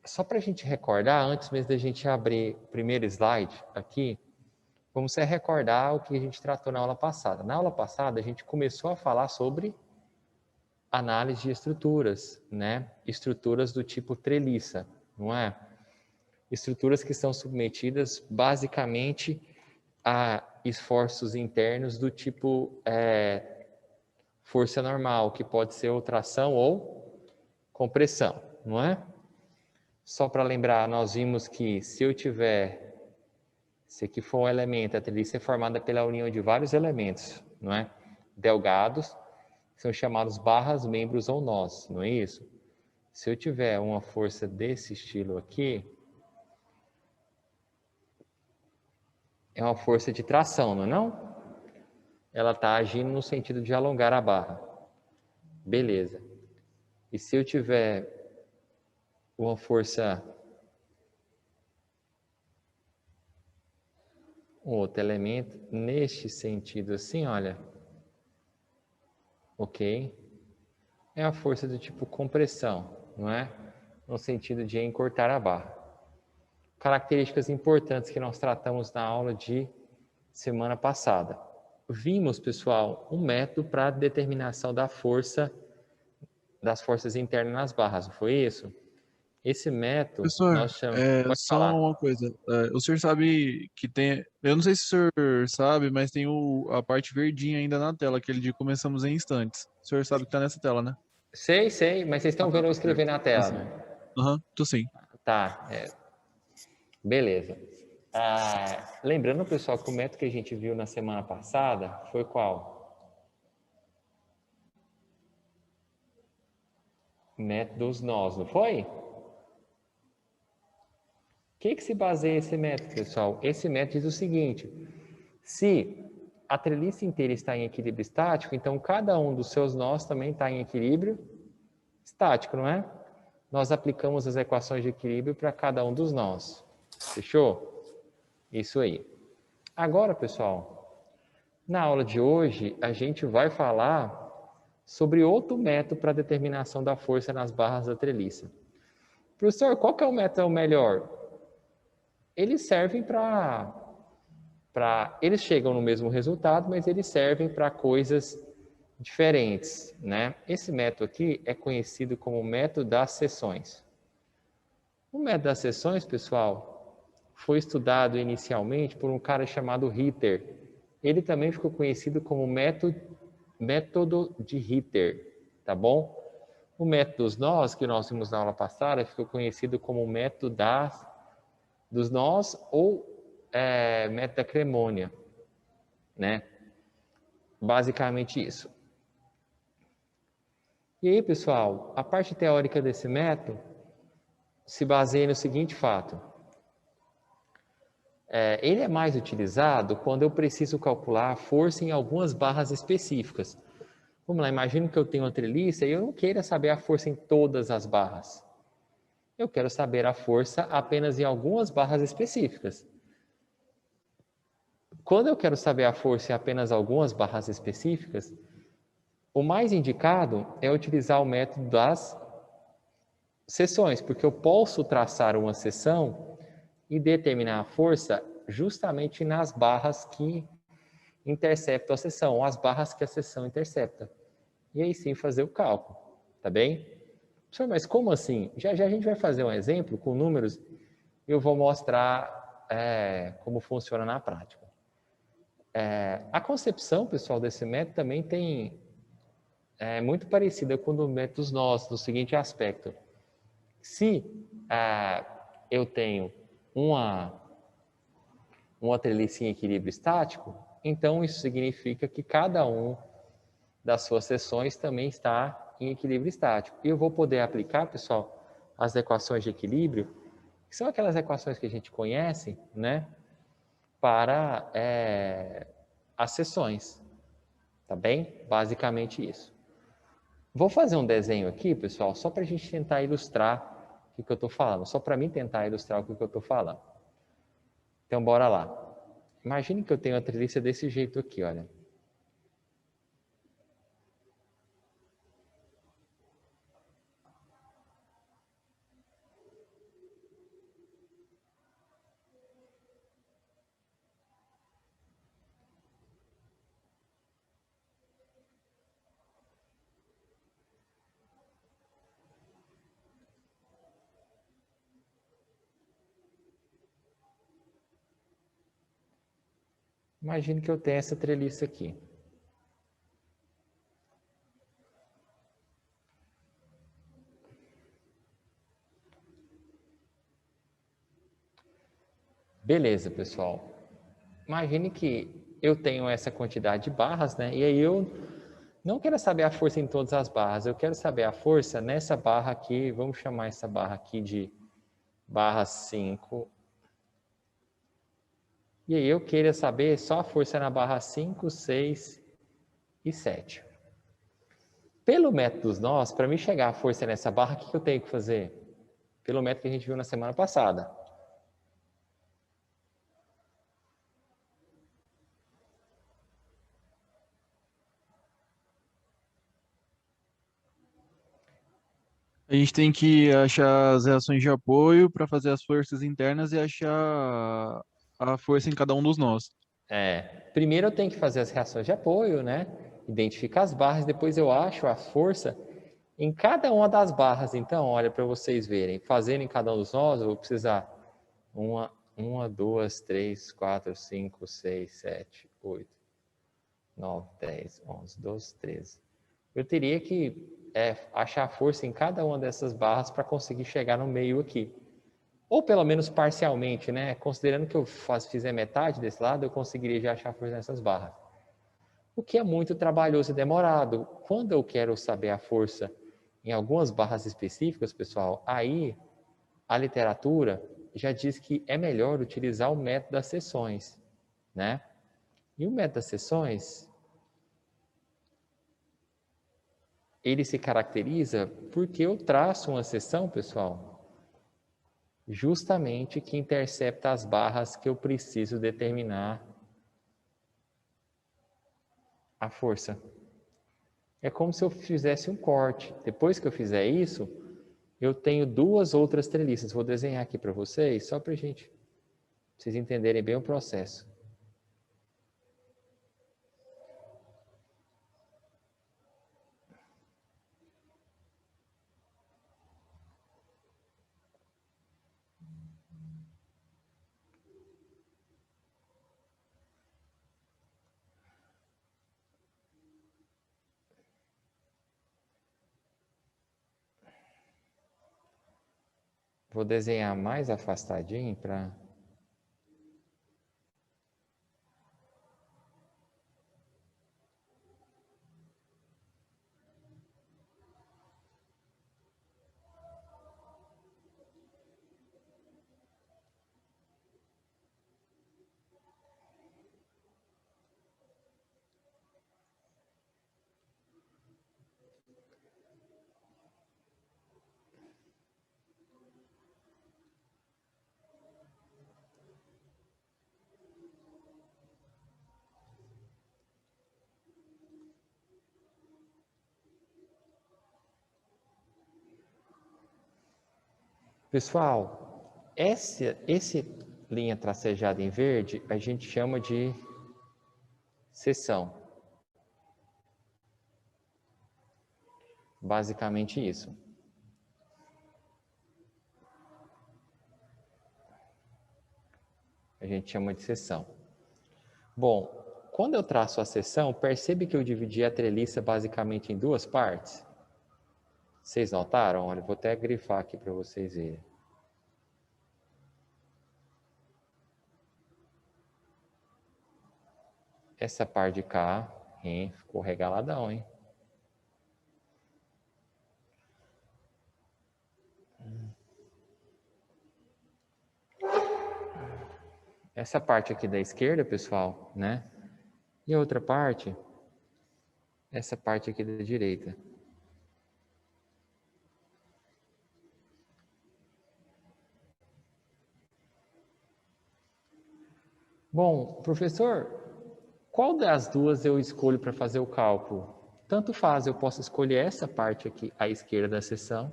só para a gente recordar, antes mesmo da gente abrir o primeiro slide aqui, vamos recordar o que a gente tratou na aula passada. Na aula passada, a gente começou a falar sobre análise de estruturas, né? Estruturas do tipo treliça, não é? Estruturas que são submetidas basicamente a esforços internos do tipo força normal, que pode ser ou tração ou compressão, não é? Só para lembrar, nós vimos que se aqui for um elemento, a treliça é formada pela união de vários elementos, não é? Delgados, são chamados barras, membros ou nós, não é isso? Se eu tiver uma força desse estilo aqui, é uma força de tração, não é não? Ela está agindo no sentido de alongar a barra. Beleza. E se eu tiver uma força, um outro elemento, neste sentido assim, olha, ok? É a força do tipo compressão, não é? No sentido de encurtar a barra. Características importantes que nós tratamos na aula de semana passada. Vimos, pessoal, um método para determinação da força, das forças internas nas barras, não foi isso? Esse método Professor, nós chamamos... Pode só falar. uma coisa. O senhor sabe que tem. Eu não sei se o senhor sabe, mas tem a parte verdinha ainda na tela, aquele de começamos em instantes. O senhor sabe que tá nessa tela, né? Sei, mas vocês estão vendo eu Tá escrever certo. na Tá tela, sim. né? Aham, tô sim. Tá, beleza. Lembrando, pessoal, que o método que a gente viu na semana passada foi qual? Método dos nós, não foi? O que se baseia esse método, pessoal? Esse método diz o seguinte: se a treliça inteira está em equilíbrio estático, então cada um dos seus nós também está em equilíbrio estático, não é? Nós aplicamos as equações de equilíbrio para cada um dos nós. Fechou? Isso aí. Agora, pessoal, na aula de hoje, a gente vai falar sobre outro método para determinação da força nas barras da treliça. Professor, qual que é o método melhor? Eles servem eles chegam no mesmo resultado, mas eles servem para coisas diferentes, né? Esse método aqui é conhecido como método das seções. O método das seções, pessoal, foi estudado inicialmente por um cara chamado Ritter. Ele também ficou conhecido como método de Ritter, tá bom? O método dos nós, que nós vimos na aula passada, ficou conhecido como método dos nós ou método da cremônia, né? Basicamente isso. E aí, pessoal, a parte teórica desse método se baseia no seguinte fato. Ele é mais utilizado quando eu preciso calcular a força em algumas barras específicas. Vamos lá, imagino que eu tenho uma treliça e eu não queira saber a força em todas as barras. Eu quero saber a força apenas em algumas barras específicas. Quando eu quero saber a força em apenas algumas barras específicas, o mais indicado é utilizar o método das seções, porque eu posso traçar uma seção e determinar a força justamente nas barras que interceptam a seção, ou as barras que a seção intercepta. E aí sim fazer o cálculo, tá bem? Professor, mas como assim? Já já a gente vai fazer um exemplo com números e eu vou mostrar como funciona na prática. A concepção, pessoal, desse método também é muito parecida com o do método nossos, no seguinte aspecto. Se eu tenho uma treliça em equilíbrio estático, então isso significa que cada um das suas seções também está em equilíbrio estático. E eu vou poder aplicar, pessoal, as equações de equilíbrio, que são aquelas equações que a gente conhece, né, para as seções, tá bem? Basicamente isso. Vou fazer um desenho aqui, pessoal, só para a gente tentar ilustrar o que eu estou falando, só para mim tentar ilustrar o que eu estou falando. Então, bora lá. Imagine que eu tenho uma treliça desse jeito aqui, olha. Imagine que eu tenho essa treliça aqui. Beleza, pessoal. Imagine que eu tenho essa quantidade de barras, né? E aí eu não quero saber a força em todas as barras, eu quero saber a força nessa barra aqui, vamos chamar essa barra aqui de barra 5. E aí eu queria saber só a força na barra 5, 6 e 7. Pelo método dos nós, para mim chegar a força nessa barra, o que eu tenho que fazer? Pelo método que a gente viu na semana passada. A gente tem que achar as reações de apoio para fazer as forças internas e achar a força em cada um dos nós. Primeiro eu tenho que fazer as reações de apoio, né? Identificar as barras, depois eu acho a força em cada uma das barras. Então, olha para vocês verem, fazendo em cada um dos nós, eu vou precisar uma, duas, três, quatro, cinco, seis, sete, oito, 9, 10, 11, 12, 13. Eu teria que achar força em cada uma dessas barras para conseguir chegar no meio aqui. Ou pelo menos parcialmente, né? Considerando que eu fizer metade desse lado, eu conseguiria já achar força nessas barras. O que é muito trabalhoso e demorado. Quando eu quero saber a força em algumas barras específicas, pessoal, aí a literatura já diz que é melhor utilizar o método das seções, né? E o método das seções, ele se caracteriza porque eu traço uma seção, pessoal, justamente que intercepta as barras que eu preciso determinar a força. É como se eu fizesse um corte. Depois que eu fizer isso, eu tenho duas outras treliças. Vou desenhar aqui para vocês, só para vocês entenderem bem o processo. Vou desenhar mais afastadinho para... Pessoal, esse linha tracejada em verde, a gente chama de seção. Basicamente isso. A gente chama de seção. Bom, quando eu traço a seção, percebe que eu dividi a treliça basicamente em duas partes? Vocês notaram? Olha, vou até grifar aqui para vocês verem. Essa parte de cá, hein, ficou regaladão, hein? Essa parte aqui da esquerda, pessoal, né? E a outra parte, essa parte aqui da direita. Bom, professor, qual das duas eu escolho para fazer o cálculo? Tanto faz, eu posso escolher essa parte aqui à esquerda da seção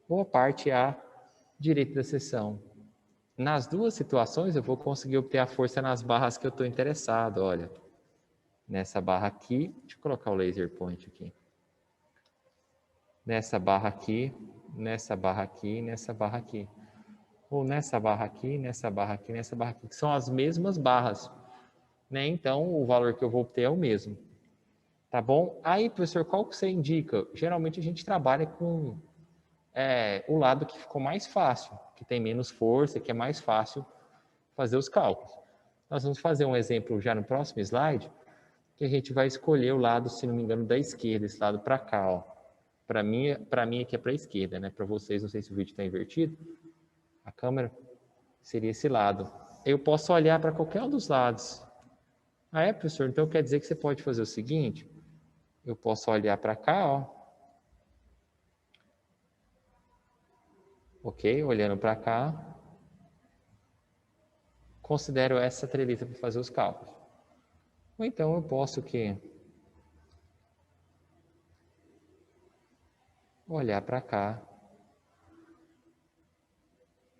ou a parte à direita da seção. Nas duas situações, eu vou conseguir obter a força nas barras que eu estou interessado, olha. Nessa barra aqui, deixa eu colocar o laser point aqui. Nessa barra aqui, nessa barra aqui, nessa barra aqui. Ou nessa barra aqui, nessa barra aqui, nessa barra aqui, que são as mesmas barras. né? Então, o valor que eu vou obter é o mesmo. Tá bom? Aí, professor, qual que você indica? Geralmente a gente trabalha com o lado que ficou mais fácil, que tem menos força, que é mais fácil fazer os cálculos. Nós vamos fazer um exemplo já no próximo slide, que a gente vai escolher o lado, se não me engano, da esquerda, esse lado para cá, ó. Para mim aqui é para a esquerda, né? Para vocês, não sei se o vídeo está invertido. A câmera seria esse lado. Eu posso olhar para qualquer um dos lados. Ah, professor? Então quer dizer que você pode fazer o seguinte: eu posso olhar para cá, ó. Ok? Olhando para cá. Considero essa treliça para fazer os cálculos. Ou então eu posso olhar para cá.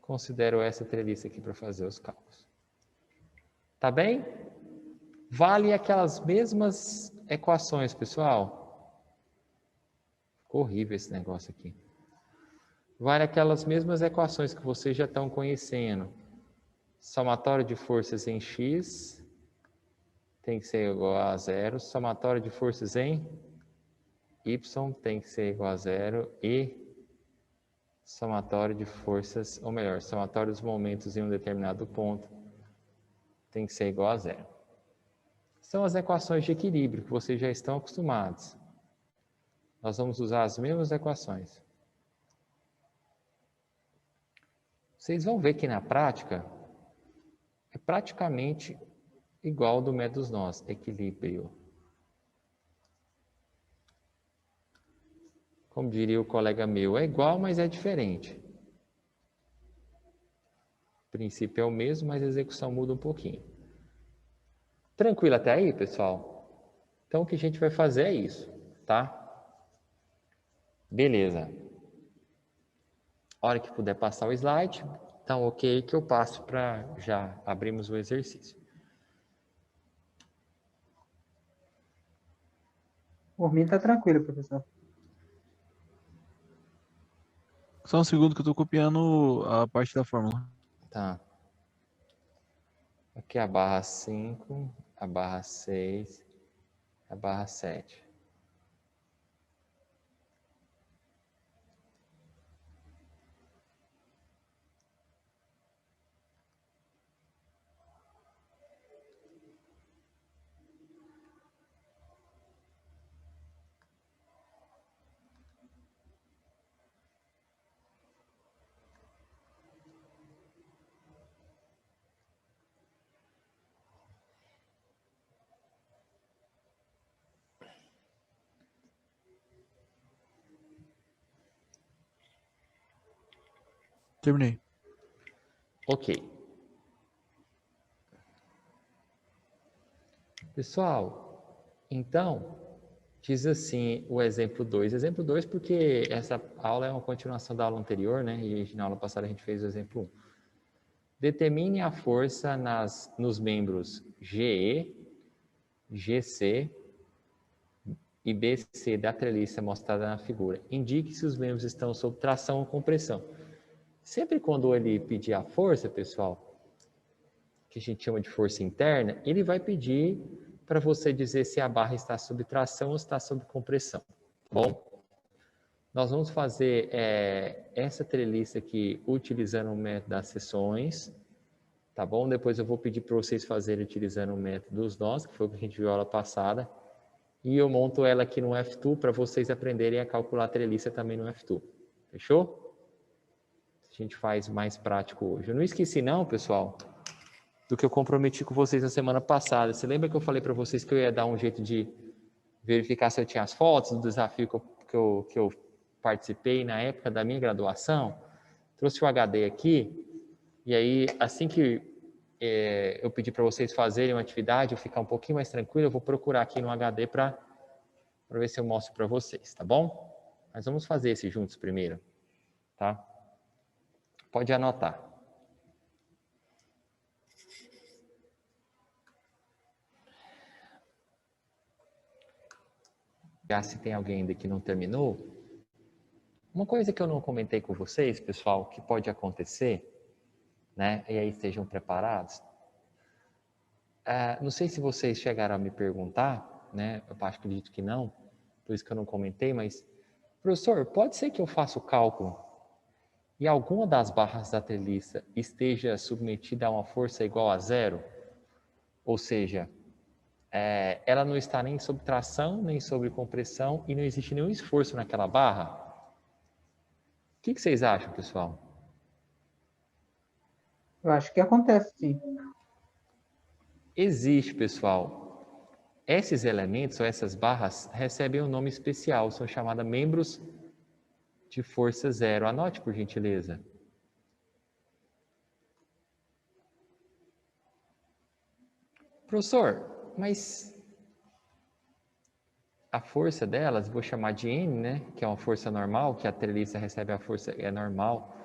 Considero essa treliça aqui para fazer os cálculos. Tá bem? Vale aquelas mesmas equações, pessoal. Ficou horrível esse negócio aqui. Vale aquelas mesmas equações que vocês já estão conhecendo. Somatório de forças em x tem que ser igual a zero. Somatório de forças em y tem que ser igual a zero. E somatório de forças, ou melhor, somatório dos momentos em um determinado ponto tem que ser igual a zero. São as equações de equilíbrio que vocês já estão acostumados. Nós vamos usar as mesmas equações. Vocês vão ver que na prática é praticamente igual ao do método nós, equilíbrio. Como diria o colega meu, é igual, mas é diferente. O princípio é o mesmo, mas a execução muda um pouquinho. Tranquilo até aí, pessoal? Então, o que a gente vai fazer é isso, tá? Beleza. Hora que puder passar o slide, então ok que eu passo para já abrirmos o exercício. Por mim tá tranquilo, professor. Só um segundo que eu tô copiando a parte da fórmula. Tá. Aqui a barra 5, a barra 6, a barra 7. Terminei. Ok. Pessoal, então, diz assim o exemplo 2. Exemplo 2 porque essa aula é uma continuação da aula anterior, né? E na aula passada a gente fez o exemplo 1. Determine a força nos membros GE, GC e BC da treliça mostrada na figura. Indique se os membros estão sob tração ou compressão. Sempre quando ele pedir a força, pessoal, que a gente chama de força interna, ele vai pedir para você dizer se a barra está sob tração ou está sob compressão. Bom, nós vamos fazer essa treliça aqui utilizando o método das seções, tá bom? Depois eu vou pedir para vocês fazerem utilizando o método dos nós, que foi o que a gente viu na aula passada, e eu monto ela aqui no F2 para vocês aprenderem a calcular a treliça também no F2. Fechou? A gente faz mais prático hoje. Eu não esqueci não, pessoal, do que eu comprometi com vocês na semana passada. Você lembra que eu falei para vocês que eu ia dar um jeito de verificar se eu tinha as fotos do desafio que eu participei na época da minha graduação? Trouxe o HD aqui, e aí assim que eu pedi para vocês fazerem uma atividade, eu ficar um pouquinho mais tranquilo, eu vou procurar aqui no HD para ver se eu mostro para vocês, tá bom? Mas vamos fazer esse juntos primeiro, tá? Pode anotar. Já se tem alguém ainda que não terminou, uma coisa que eu não comentei com vocês, pessoal, que pode acontecer, né? E aí estejam preparados. Não sei se vocês chegaram a me perguntar, né? Eu acredito que não, por isso que eu não comentei, mas, professor, pode ser que eu faça o cálculo e alguma das barras da treliça esteja submetida a uma força igual a zero? Ou seja, ela não está nem sob tração, nem sob compressão e não existe nenhum esforço naquela barra? O que vocês acham, pessoal? Eu acho que acontece, sim. Existe, pessoal. Esses elementos ou essas barras recebem um nome especial, são chamados membros de força zero. Anote, por gentileza. Professor, mas a força delas, vou chamar de N, né? Que é uma força normal, que a treliça recebe a força é normal,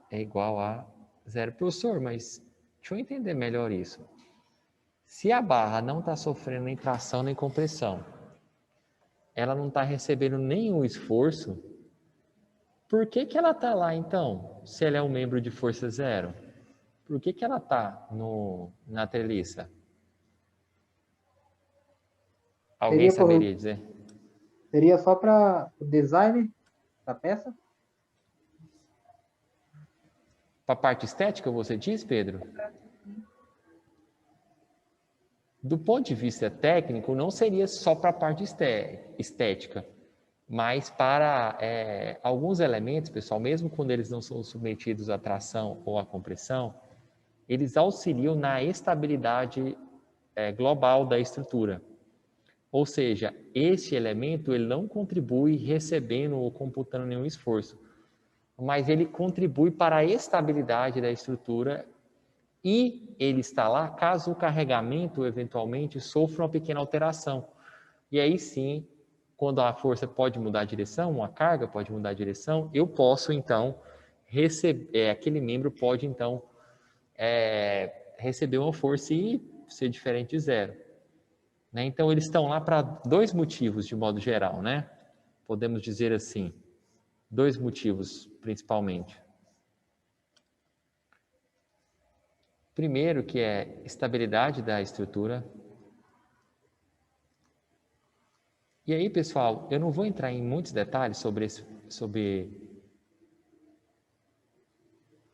é igual a zero. Professor, mas deixa eu entender melhor isso. Se a barra não está sofrendo nem tração nem compressão, ela não está recebendo nenhum esforço, por que ela está lá então, se ela é um membro de força zero? Por que ela está na treliça? Alguém Seria, saberia dizer? seria só para o design da peça? Para a parte estética, você diz, Pedro? Do ponto de vista técnico, não seria só para a parte estética, mas para alguns elementos, pessoal, mesmo quando eles não são submetidos à tração ou à compressão, eles auxiliam na estabilidade global da estrutura. Ou seja, este elemento ele não contribui recebendo ou computando nenhum esforço, mas ele contribui para a estabilidade da estrutura e ele está lá caso o carregamento eventualmente sofra uma pequena alteração. E aí sim, quando a força pode mudar a direção, a carga pode mudar a direção, eu posso então receber, aquele membro pode então receber uma força e ser diferente de zero. Né? Então eles estão lá para dois motivos de modo geral, né? Podemos dizer assim, dois motivos principalmente. Primeiro, que é estabilidade da estrutura. E aí, pessoal, eu não vou entrar em muitos detalhes sobre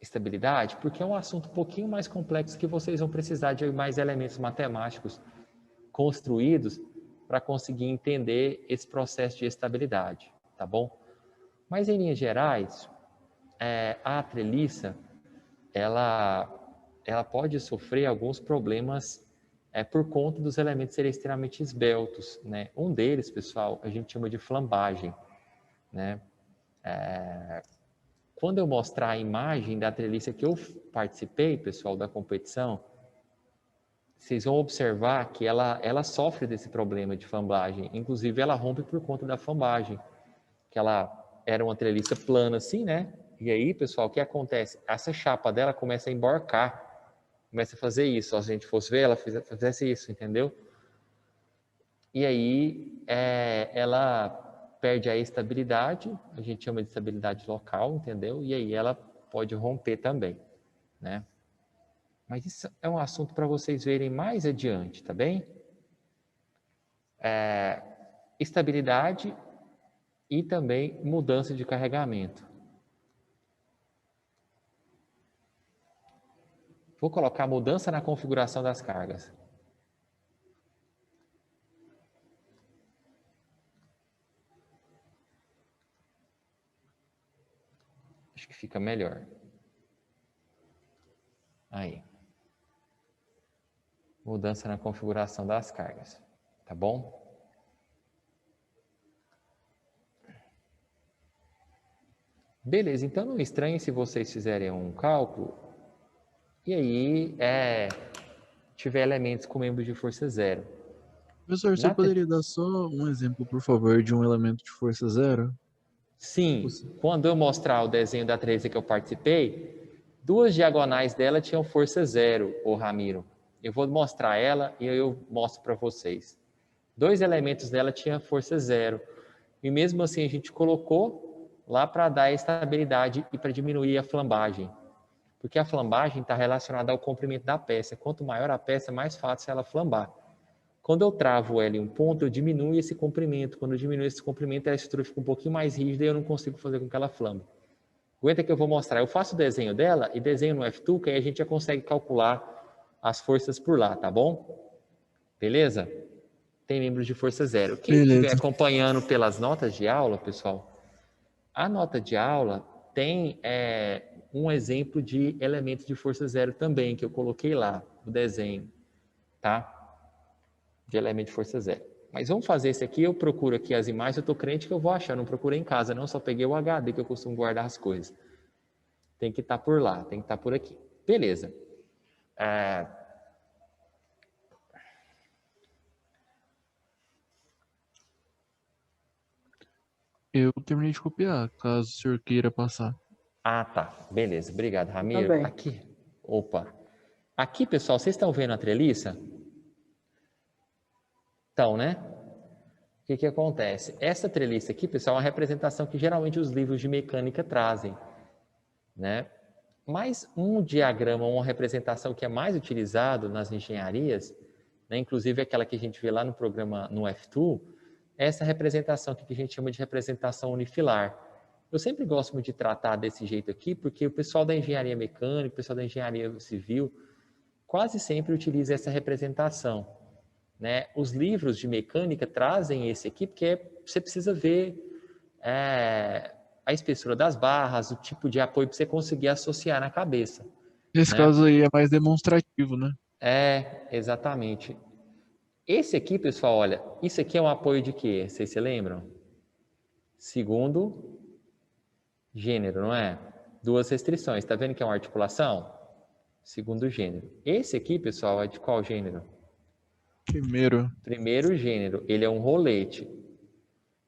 estabilidade, porque é um assunto um pouquinho mais complexo que vocês vão precisar de mais elementos matemáticos construídos para conseguir entender esse processo de estabilidade, tá bom? Mas, em linhas gerais, a treliça, ela pode sofrer alguns problemas por conta dos elementos serem extremamente esbeltos, né? Um deles, pessoal, a gente chama de flambagem, né? Quando eu mostrar a imagem da treliça que eu participei, pessoal, da competição, vocês vão observar que ela sofre desse problema de flambagem. Inclusive, ela rompe por conta da flambagem, que ela era uma treliça plana assim, né? E aí, pessoal, o que acontece? Essa chapa dela começa a emborcar, começa a fazer isso. Se a gente fosse ver, ela fizesse isso, entendeu? E aí, ela perde a estabilidade, a gente chama de estabilidade local, entendeu? E aí ela pode romper também, né? Mas isso é um assunto para vocês verem mais adiante, tá bem? Estabilidade e também mudança de carregamento. Vou colocar mudança na configuração das cargas. Acho que fica melhor. Aí. Mudança na configuração das cargas, tá bom? Beleza, então não estranhe se vocês fizerem um cálculo e aí tiver elementos com membros de força zero. Professor, você poderia dar só um exemplo, por favor, de um elemento de força zero? Sim, quando eu mostrar o desenho da treliça que eu participei, duas diagonais dela tinham força zero, ô Ramiro. Eu vou mostrar ela e eu mostro para vocês. Dois elementos dela tinham força zero. E mesmo assim a gente colocou lá para dar estabilidade e para diminuir a flambagem. Porque a flambagem está relacionada ao comprimento da peça. Quanto maior a peça, mais fácil ela flambar. Quando eu travo ela em um ponto, eu diminuo esse comprimento. Quando eu diminuo esse comprimento, a estrutura fica um pouquinho mais rígida e eu não consigo fazer com que ela flambe. Aguenta que eu vou mostrar. Eu faço o desenho dela e desenho no F2, que aí a gente já consegue calcular as forças por lá, tá bom? Beleza? Tem membros de força zero. Quem estiver Beleza. acompanhando pelas notas de aula, pessoal, a nota de aula tem um exemplo de elemento de força zero também, que eu coloquei lá, no desenho, tá? De elemento de força zero. Mas vamos fazer esse aqui, eu procuro aqui as imagens, eu tô crente que eu vou achar, não procurei em casa, não, só peguei o HD que eu costumo guardar as coisas. Tem que estar por lá, tem que estar por aqui. Beleza. Eu terminei de copiar, caso o senhor queira passar. Ah, tá. Beleza. Obrigado, Ramiro. também. Aqui. Opa. Aqui, pessoal, vocês estão vendo a treliça? Então, né? O que que acontece? Essa treliça aqui, pessoal, é uma representação que geralmente os livros de mecânica trazem, né? Mas um diagrama, uma representação que é mais utilizado nas engenharias, né, inclusive aquela que a gente vê lá no programa, no F2, é essa representação que a gente chama de representação unifilar. Eu sempre gosto muito de tratar desse jeito aqui, porque o pessoal da engenharia mecânica, o pessoal da engenharia civil, quase sempre utiliza essa representação, né? Os livros de mecânica trazem esse aqui, porque você precisa ver a espessura das barras, o tipo de apoio para você conseguir associar na cabeça, Nesse né? caso aí é mais demonstrativo, né? Exatamente. Esse aqui, pessoal, olha, isso aqui é um apoio de quê? Vocês se lembram? Segundo gênero, não é? Duas restrições. Está vendo que é uma articulação? Segundo gênero. Esse aqui, pessoal, é de qual gênero? Primeiro. Primeiro gênero. Ele é um rolete.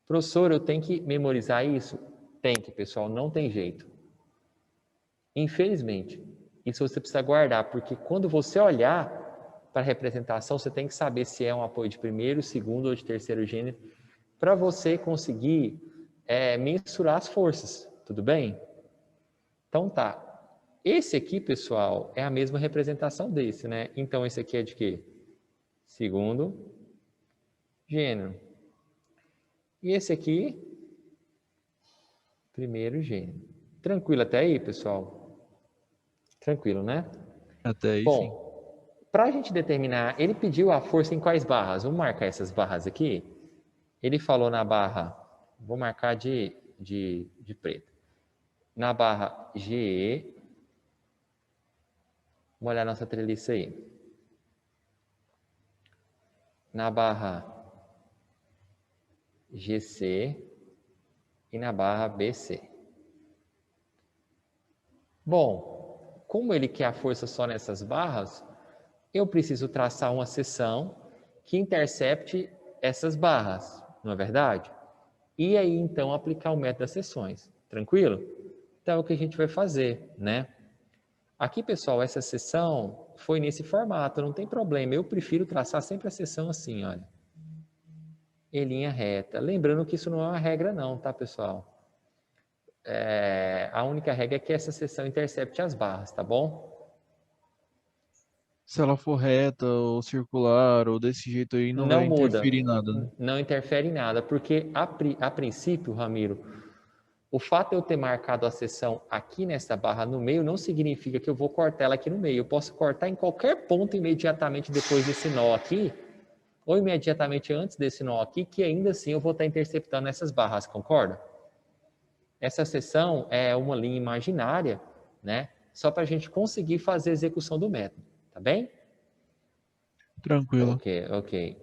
Professor, eu tenho que memorizar isso? Tem que, pessoal, não tem jeito. Infelizmente. Isso você precisa guardar, porque quando você olhar para a representação, você tem que saber se é um apoio de primeiro, segundo ou de terceiro gênero, para você conseguir mensurar as forças, tudo bem? Então tá. Esse aqui, pessoal, é a mesma representação desse, né? Então esse aqui é de quê? Segundo gênero. E esse aqui, primeiro gênero. Tranquilo até aí, pessoal? Tranquilo, né? Até aí sim. Bom, para a gente determinar, ele pediu a força em quais barras? Vamos marcar essas barras aqui? Ele falou na barra, vou marcar de preto. Na barra GE, vamos olhar nossa treliça aí. Na barra GC e na barra BC. Bom, como ele quer a força só nessas barras, eu preciso traçar uma seção que intercepte essas barras, não é verdade? E aí, então, aplicar o método das seções. Tranquilo? Então, é o que a gente vai fazer, né? Aqui, pessoal, essa seção foi nesse formato, não tem problema. Eu prefiro traçar sempre a seção assim, olha. Em linha reta. Lembrando que isso não é uma regra não, tá, pessoal? A única regra é que essa seção intercepte as barras, tá bom? Se ela for reta ou circular ou desse jeito aí, não Não vai muda, interferir em nada, né? não interfere em nada, porque a princípio, Ramiro, o fato de eu ter marcado a seção aqui nessa barra no meio não significa que eu vou cortar ela aqui no meio. Eu posso cortar em qualquer ponto imediatamente depois desse nó aqui, ou imediatamente antes desse nó aqui, que ainda assim eu vou estar interceptando essas barras, concorda? Essa seção é uma linha imaginária, né? Só para a gente conseguir fazer a execução do método, tá bem? Tranquilo. Ok.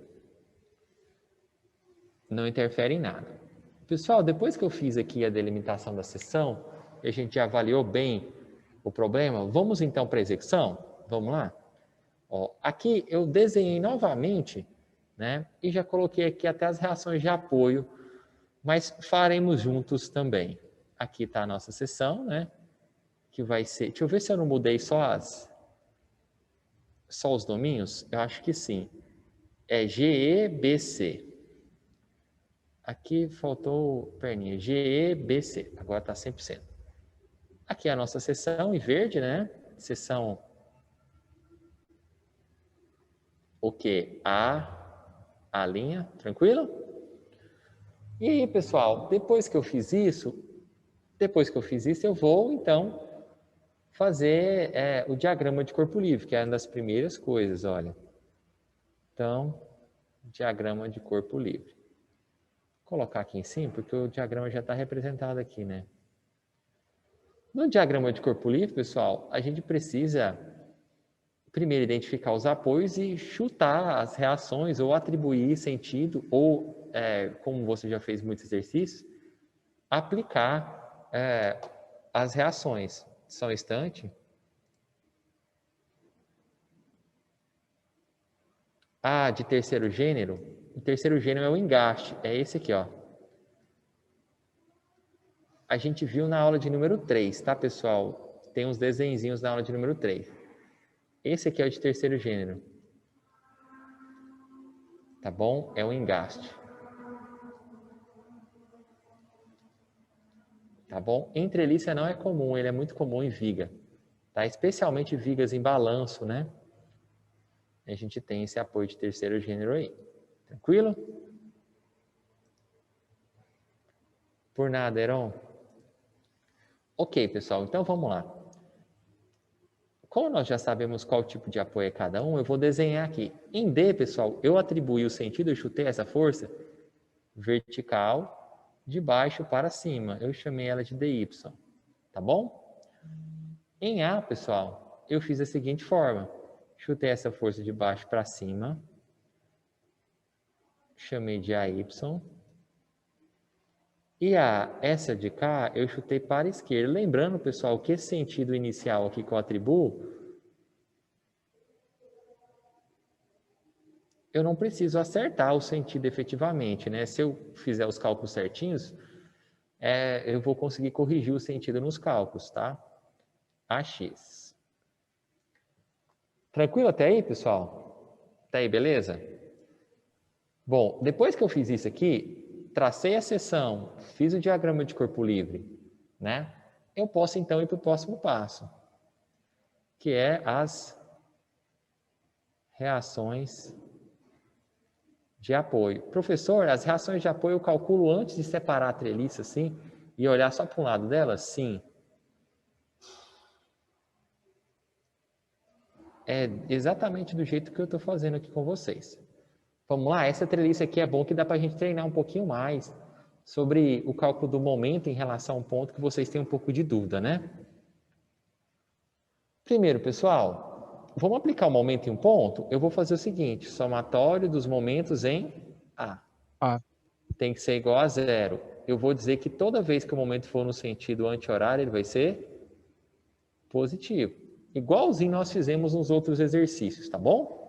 Não interfere em nada. Pessoal, depois que eu fiz aqui a delimitação da seção, e a gente já avaliou bem o problema, vamos então para a execução? Vamos lá? Ó, aqui eu desenhei novamente, né? E já coloquei aqui até as reações de apoio, mas faremos juntos também. Aqui está a nossa seção, né? Que vai ser... Deixa eu ver se eu não mudei só os domínios. Eu acho que sim. É GEBC. Aqui faltou perninha. GEBC. Agora está 100%. Aqui é a nossa seção em verde, né? Seção o quê? A linha, tranquilo? E aí, pessoal, depois que eu fiz isso, eu vou, então, fazer o diagrama de corpo livre, que é uma das primeiras coisas, olha. Então, diagrama de corpo livre. Vou colocar aqui em cima, porque o diagrama já está representado aqui, né? No diagrama de corpo livre, pessoal, a gente precisa primeiro identificar os apoios e chutar as reações ou atribuir sentido ou, como você já fez muitos exercícios, aplicar as reações. Só um instante. De terceiro gênero. O terceiro gênero é o engaste. É esse aqui, ó. A gente viu na aula de número 3, tá, pessoal? Tem uns desenhinhos na aula de número 3. Esse aqui é o de terceiro gênero. Tá bom? É o engaste. Tá bom? Entrelícia não é comum, ele é muito comum em viga. Tá? Especialmente vigas em balanço, né? A gente tem esse apoio de terceiro gênero aí. Tranquilo? Por nada, Heron? Ok, pessoal, então vamos lá. Como nós já sabemos qual tipo de apoio é cada um, eu vou desenhar aqui. Em D, pessoal, eu atribuí o sentido, eu chutei essa força vertical de baixo para cima. Eu chamei ela de DY, tá bom? Em A, pessoal, eu fiz da seguinte forma. Chutei essa força de baixo para cima. Chamei de AY. E essa de cá, eu chutei para a esquerda. Lembrando, pessoal, que esse sentido inicial aqui que eu atribuo, eu não preciso acertar o sentido efetivamente, né? Se eu fizer os cálculos certinhos, eu vou conseguir corrigir o sentido nos cálculos, tá? AX. Tranquilo até aí, pessoal? Tá aí, beleza? Bom, depois que eu fiz isso aqui, tracei a seção, fiz o diagrama de corpo livre, né? Eu posso então ir para o próximo passo, que é as reações de apoio. Professor, as reações de apoio eu calculo antes de separar a treliça, assim, e olhar só para um lado dela? Sim. É exatamente do jeito que eu estou fazendo aqui com vocês. Vamos lá, essa treliça aqui é bom que dá para a gente treinar um pouquinho mais sobre o cálculo do momento em relação a um ponto que vocês têm um pouco de dúvida, né? Primeiro, pessoal, vamos aplicar o momento em um ponto? Eu vou fazer o seguinte, somatório dos momentos em A. Tem que ser igual a 0. Eu vou dizer que toda vez que o momento for no sentido anti-horário, ele vai ser positivo. Igualzinho nós fizemos nos outros exercícios, tá bom?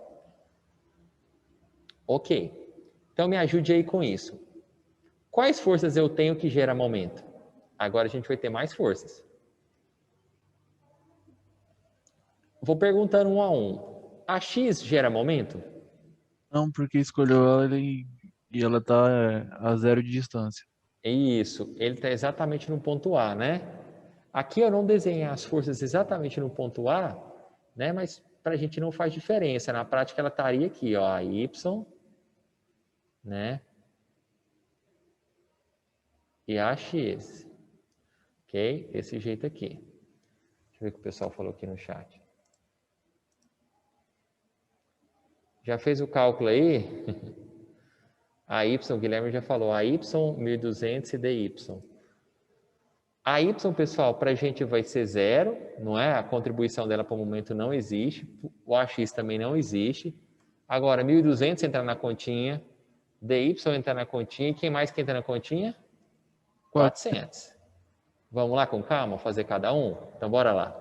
Ok. Então me ajude aí com isso. Quais forças eu tenho que gera momento? Agora a gente vai ter mais forças. Vou perguntando um a um. A X gera momento? Não, porque escolheu ela e ela tá a 0 de distância. Isso, ele está exatamente no ponto A, né? Aqui eu não desenhei as forças exatamente no ponto A, né? Mas para a gente não faz diferença. Na prática ela estaria aqui, ó, a Y, né? E a X. Ok? Desse jeito aqui. Deixa eu ver o que o pessoal falou aqui no chat. Já fez o cálculo aí? A Y, o Guilherme já falou, a Y 1200 e DY. A Y, pessoal, para a gente vai ser 0, não é? A contribuição dela para o momento não existe. O AX também não existe. Agora, 1200 entra na continha, DY entra na continha, e quem mais que entra na continha? 400. Vamos lá com calma, fazer cada um? Então, bora lá.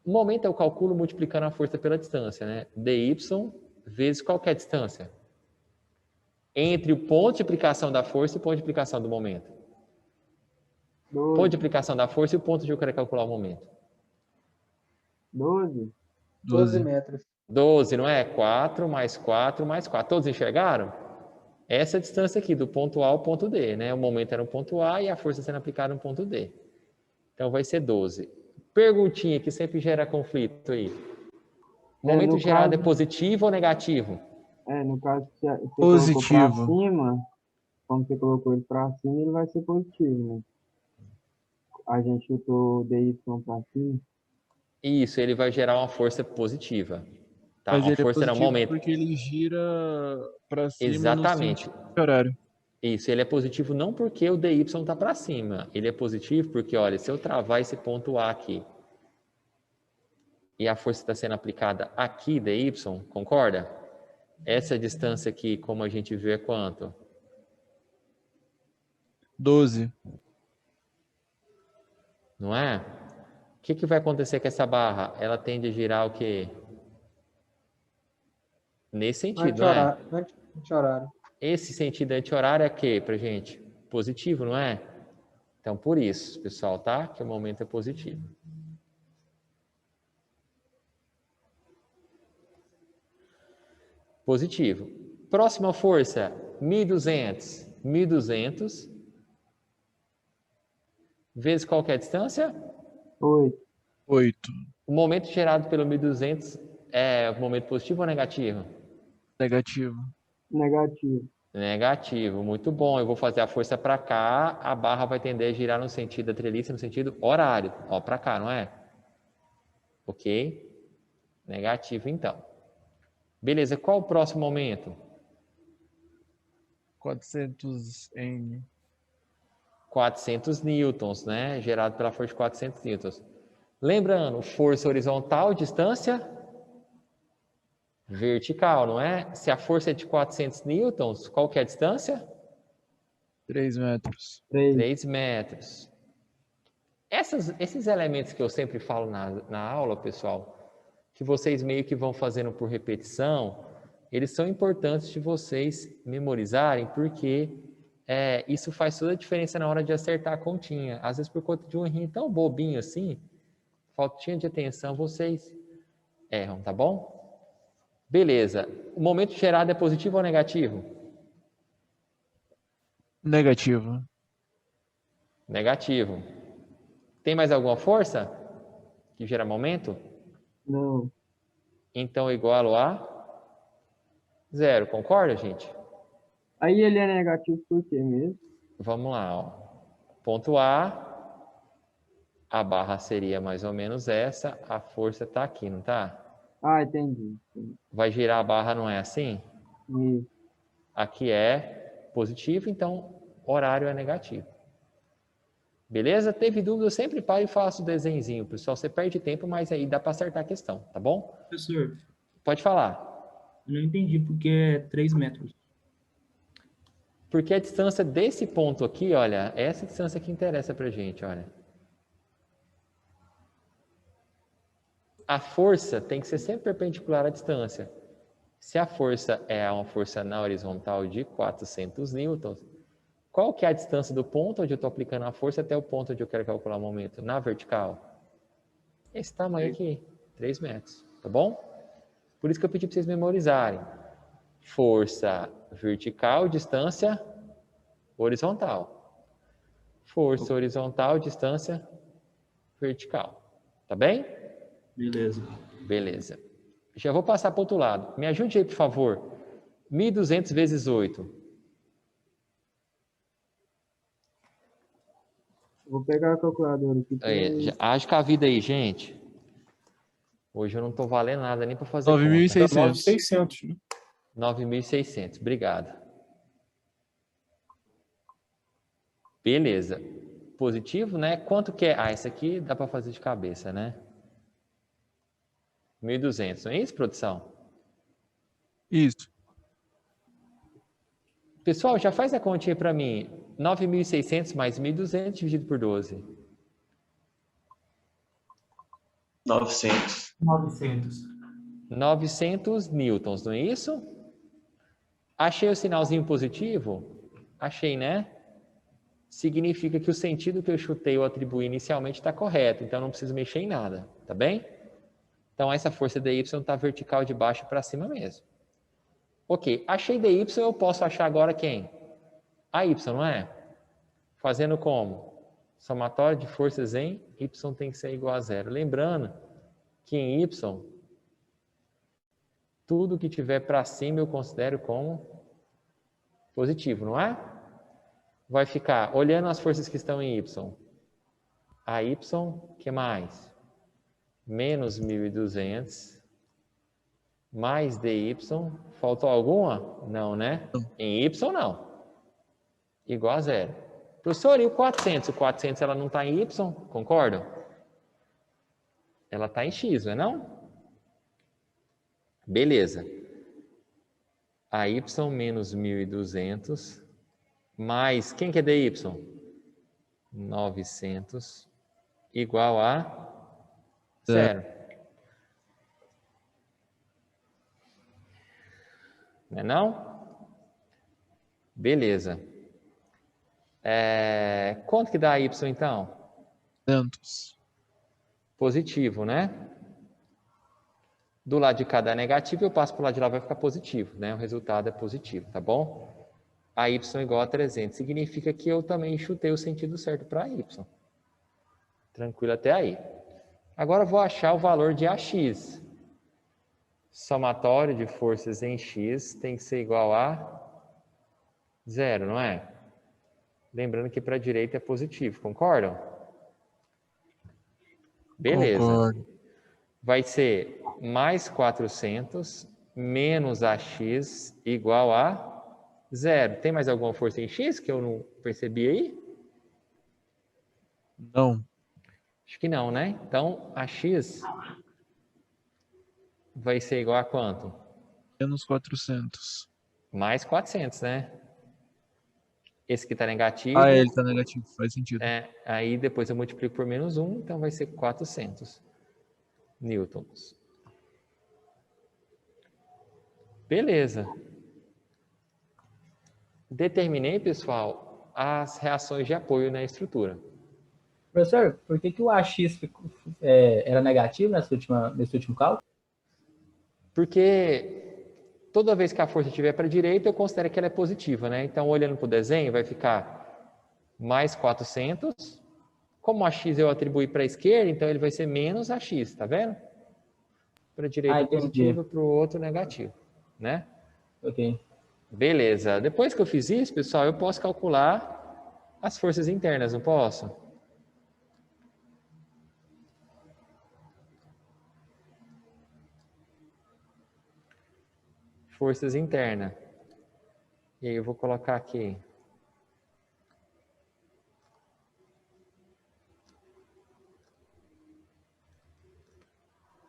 O momento eu calculo multiplicando a força pela distância, né? DY vezes qual é a distância? Entre o ponto de aplicação da força e o ponto de aplicação do momento. 12. Ponto de aplicação da força e o ponto de eu quero calcular o momento. 12 12. metros. 12, não é? 4 mais 4 mais 4. Todos enxergaram? Essa é a distância aqui, do ponto A ao ponto D, né? O momento era no ponto A e a força sendo aplicada no ponto D. Então vai ser 12. Perguntinha que sempre gera conflito aí. O momento no gerado caso- é positivo ou negativo? No caso, se você colocou Positivo. para cima, como você colocou ele para cima, ele vai ser positivo, né? A gente chutou o DY para cima. Isso, ele vai gerar uma força positiva. Tá? Mas Uma ele é força não, um positivo momento. porque ele gira para cima no Exatamente. sentido horário. Isso, ele é positivo não porque o DY está para cima. Ele é positivo porque, olha, se eu travar esse ponto A aqui e a força está sendo aplicada aqui, DY, concorda? Essa distância aqui, como a gente vê, é quanto? 12. Não é? O que vai acontecer com essa barra? Ela tende a girar o quê? Nesse sentido, não é? Anti-horário. Esse sentido anti-horário é o quê pra gente? Positivo, não é? Então, por isso, pessoal, tá? Que o momento é positivo. Positivo. Próxima força, 1.200. 1.200 vezes qual que é a distância? 8. 8. O momento gerado pelo 1.200 é o momento positivo ou negativo? Negativo. Negativo. Negativo, muito bom. Eu vou fazer a força para cá, a barra vai tender a girar no sentido da treliça, no sentido horário. Ó, para cá, não é? Ok? Negativo, então. Beleza, qual o próximo momento? 400 N. 400 newtons, né? Gerado pela força de 400 newtons. Lembrando, força horizontal, distância vertical, não é? Se a força é de 400 newtons, qual que é a distância? 3 metros. 3. 3 metros. Esses elementos que eu sempre falo na aula, pessoal, que vocês meio que vão fazendo por repetição, eles são importantes de vocês memorizarem, porque isso faz toda a diferença na hora de acertar a continha. Às vezes, por conta de um errinho tão bobinho assim, faltinha de atenção, vocês erram, tá bom? Beleza. O momento gerado é positivo ou negativo? Negativo. Negativo. Tem mais alguma força que gera momento? Não. Então, igualo a zero. Concorda, gente? Aí ele é negativo por quê mesmo? Vamos lá. Ó. Ponto a barra seria mais ou menos essa, a força está aqui, não está? Ah, entendi. Vai girar a barra, não é assim? Isso. Aqui é positivo, então horário é negativo. Beleza? Teve dúvida, eu sempre paro e faço o desenhozinho. Pessoal, você perde tempo, mas aí dá para acertar a questão, tá bom? Professor, Pode falar. eu não entendi porque é 3 metros. Porque a distância desse ponto aqui, olha, é essa distância que interessa pra gente, olha. A força tem que ser sempre perpendicular à distância. Se a força é uma força na horizontal de 400 newtons, qual que é a distância do ponto onde eu estou aplicando a força até o ponto onde eu quero calcular o momento? Na vertical. Esse tamanho aqui, 3 metros, tá bom? Por isso que eu pedi para vocês memorizarem. Força vertical, distância horizontal. Força horizontal, distância vertical. Tá bem? Beleza. Beleza. Já vou passar para o outro lado. Me ajude aí, por favor. 1.200 vezes 8. Vou pegar a calculadora aqui. Acho que a vida aí, gente. Hoje eu não estou valendo nada nem para fazer 9.600. 9.600, né? 9.600. Obrigado. Beleza. Positivo, né? Quanto que é? Ah, isso aqui dá para fazer de cabeça, né? 1.200. Não é isso, produção? Isso. Pessoal, já faz a continha para mim. 9.600 mais 1.200 dividido por 12. 900. 900 newtons, não é isso? Achei o sinalzinho positivo? Achei, né? Significa que o sentido que eu chutei ou atribuí inicialmente está correto, então não preciso mexer em nada, tá bem? Então essa força dy está vertical de baixo para cima mesmo. Ok, achei dy, eu posso achar agora quem? A y, não é? Fazendo como? Somatório de forças em Y tem que ser igual a zero. Lembrando que em Y, tudo que tiver para cima eu considero como positivo, não é? Vai ficar, olhando as forças que estão em Y. A Y, que mais? Menos 1.200, mais DY. Faltou alguma? Não, né? Em Y, não. Igual a zero. Professor, e o 400? O 400 ela não está em Y, concordam? Ela está em X, não é não? Beleza. A Y menos 1.200 mais, quem que é DY? 900 igual a zero. Não é não? Beleza. Quanto que dá Y então? Tantos. Positivo, né? Do lado de cá dá negativo, eu passo para o lado de lá, vai ficar positivo, né? O resultado é positivo, tá bom? A Y igual a 300. Significa que eu também chutei o sentido certo para Y. Tranquilo até aí. Agora eu vou achar o valor de AX. Somatório de forças em X tem que ser igual a zero, não é? Lembrando que para a direita é positivo, concordam? Beleza. Concordo. Vai ser mais 400 menos AX igual a zero. Tem mais alguma força em X que eu não percebi aí? Não. Acho que não, né? Então, AX vai ser igual a quanto? Menos 400. Mais 400, né? Esse aqui está negativo. Ah, ele tá negativo, faz sentido. Aí depois eu multiplico por menos 1, então vai ser 400 newtons. Beleza. Determinei, pessoal, as reações de apoio na estrutura. Professor, por que o AX era negativo nesse último cálculo? Porque toda vez que a força estiver para a direita, eu considero que ela é positiva, né? Então, olhando para o desenho, vai ficar mais 400. Como AX eu atribuí para a esquerda, então ele vai ser menos AX, tá vendo? Para a direita positivo, para o outro negativo, né? Ok. Beleza. Depois que eu fiz isso, pessoal, eu posso calcular as forças internas, não posso? Forças internas. E aí eu vou colocar aqui.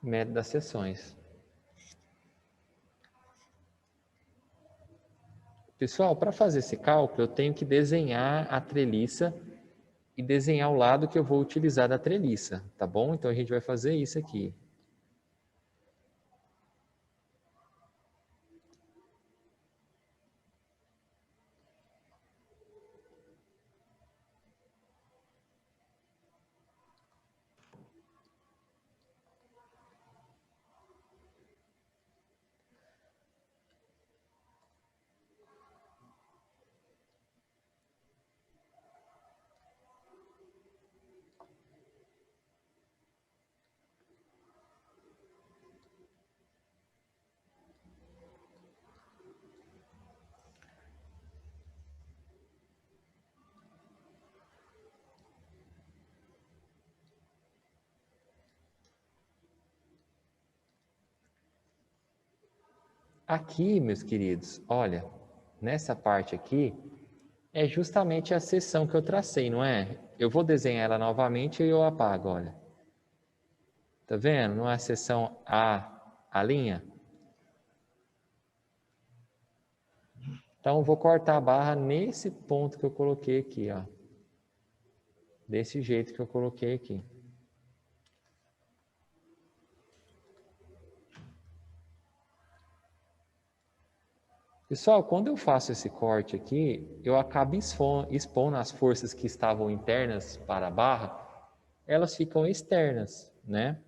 Método das seções. Pessoal, para fazer esse cálculo, eu tenho que desenhar a treliça e desenhar o lado que eu vou utilizar da treliça, tá bom? Então a gente vai fazer isso aqui. Aqui, meus queridos, olha, nessa parte aqui, é justamente a seção que eu tracei, não é? Eu vou desenhar ela novamente e eu apago, olha. Tá vendo? Não é a seção a linha? Então, eu vou cortar a barra nesse ponto que eu coloquei aqui, ó. Desse jeito que eu coloquei aqui. Pessoal, quando eu faço esse corte aqui, eu acabo expondo as forças que estavam internas para a barra, elas ficam externas, né?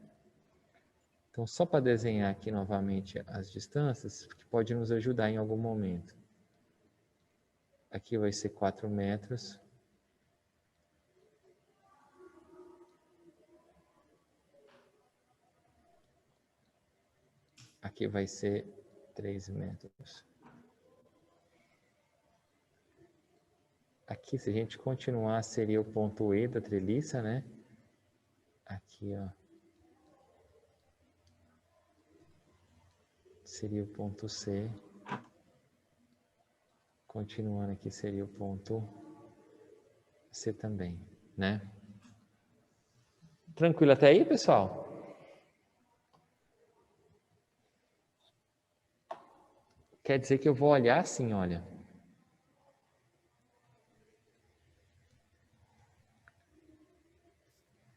Então, só para desenhar aqui novamente as distâncias, que pode nos ajudar em algum momento. Aqui vai ser 4 metros. Aqui vai ser 3 metros. Aqui, se a gente continuar, seria o ponto E da treliça, né? Aqui, ó. Seria o ponto C. Continuando aqui, seria o ponto C também, né? Tranquilo até aí, pessoal? Quer dizer que eu vou olhar assim, olha.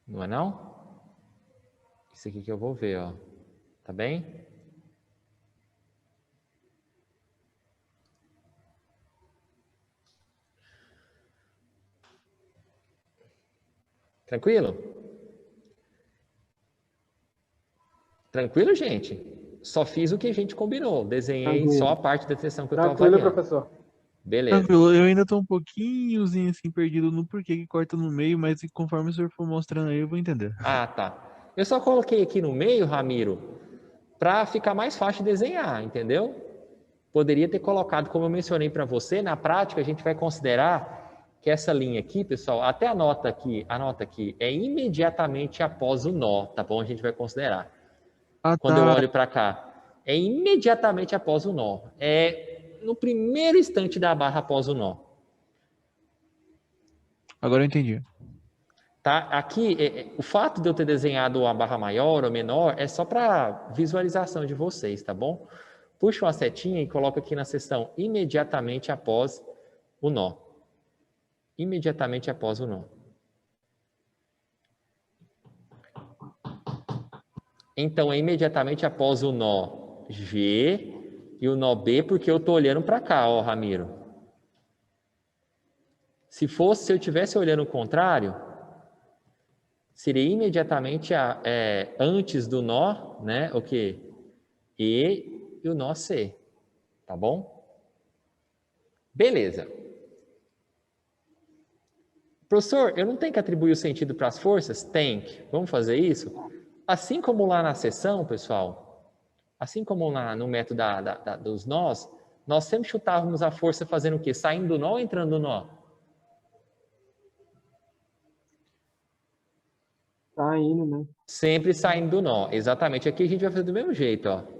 Não é não? Isso aqui que eu vou ver, ó. Tá bem? Tranquilo? Tranquilo, gente? Só fiz o que a gente combinou. Desenhei Tranquilo. só a parte da seção que eu estou Tranquilo, avaliando. professor. Beleza. Tranquilo, eu ainda tô um pouquinhozinho assim perdido no porquê que corta no meio, mas conforme o senhor for mostrando aí, eu vou entender. Ah, tá. Eu só coloquei aqui no meio, Ramiro, para ficar mais fácil de desenhar, entendeu? Poderia ter colocado, como eu mencionei para você, na prática a gente vai considerar que essa linha aqui, pessoal, até anota aqui, é imediatamente após o nó, tá bom? A gente vai considerar. Ah, Quando eu tá. olho para cá, é imediatamente após o nó. É no primeiro instante da barra após o nó. Agora eu entendi. Tá? Aqui, o fato de eu ter desenhado uma barra maior ou menor é só para visualização de vocês, tá bom? Puxa uma setinha e coloca aqui na seção imediatamente após o nó. Imediatamente após o nó. Então, é imediatamente após o nó G e o nó B, porque eu estou olhando para cá, ó, Ramiro. Se eu estivesse olhando o contrário, seria imediatamente antes do nó, né? O quê? E o nó C, tá bom? Beleza. Professor, eu não tenho que atribuir o sentido para as forças? Tem que. Vamos fazer isso? Assim como lá na seção, pessoal, assim como no método dos nós, nós sempre chutávamos a força fazendo o quê? Saindo do nó ou entrando no nó? Tá indo, né? Sempre saindo do nó. Exatamente. Aqui a gente vai fazer do mesmo jeito, ó.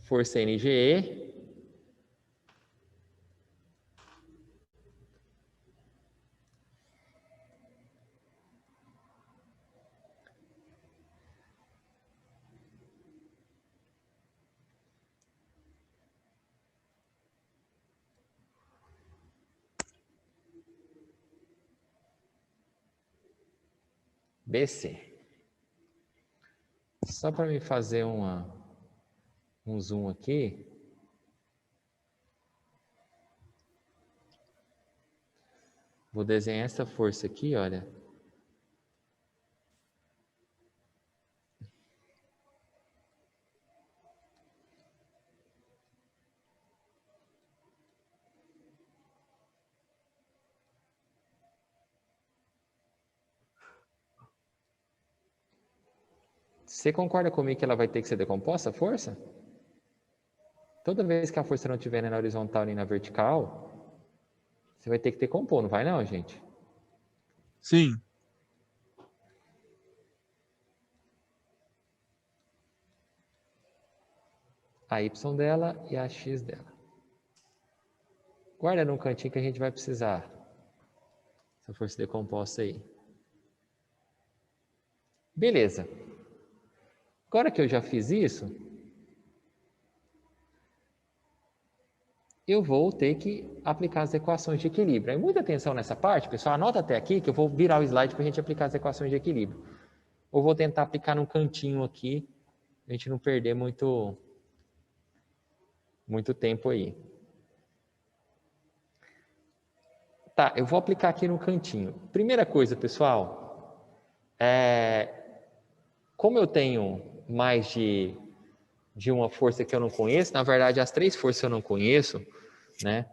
Força NGE. BC. Só para me fazer um zoom aqui. Vou desenhar essa força aqui, olha. Você concorda comigo que ela vai ter que ser decomposta, a força? Toda vez que a força não estiver nem na horizontal nem na vertical, você vai ter que decompor, não vai não, gente? Sim. A Y dela e a X dela. Guarda num cantinho que a gente vai precisar. Essa força decomposta aí. Beleza. Agora que eu já fiz isso, eu vou ter que aplicar as equações de equilíbrio. Aí, muita atenção nessa parte, pessoal. Anota até aqui que eu vou virar o slide para a gente aplicar as equações de equilíbrio. Ou vou tentar aplicar num cantinho aqui, a gente não perder muito tempo aí. Tá, eu vou aplicar aqui no cantinho. Primeira coisa, pessoal, como eu tenho mais de uma força que eu não conheço, na verdade as 3 forças eu não conheço, né?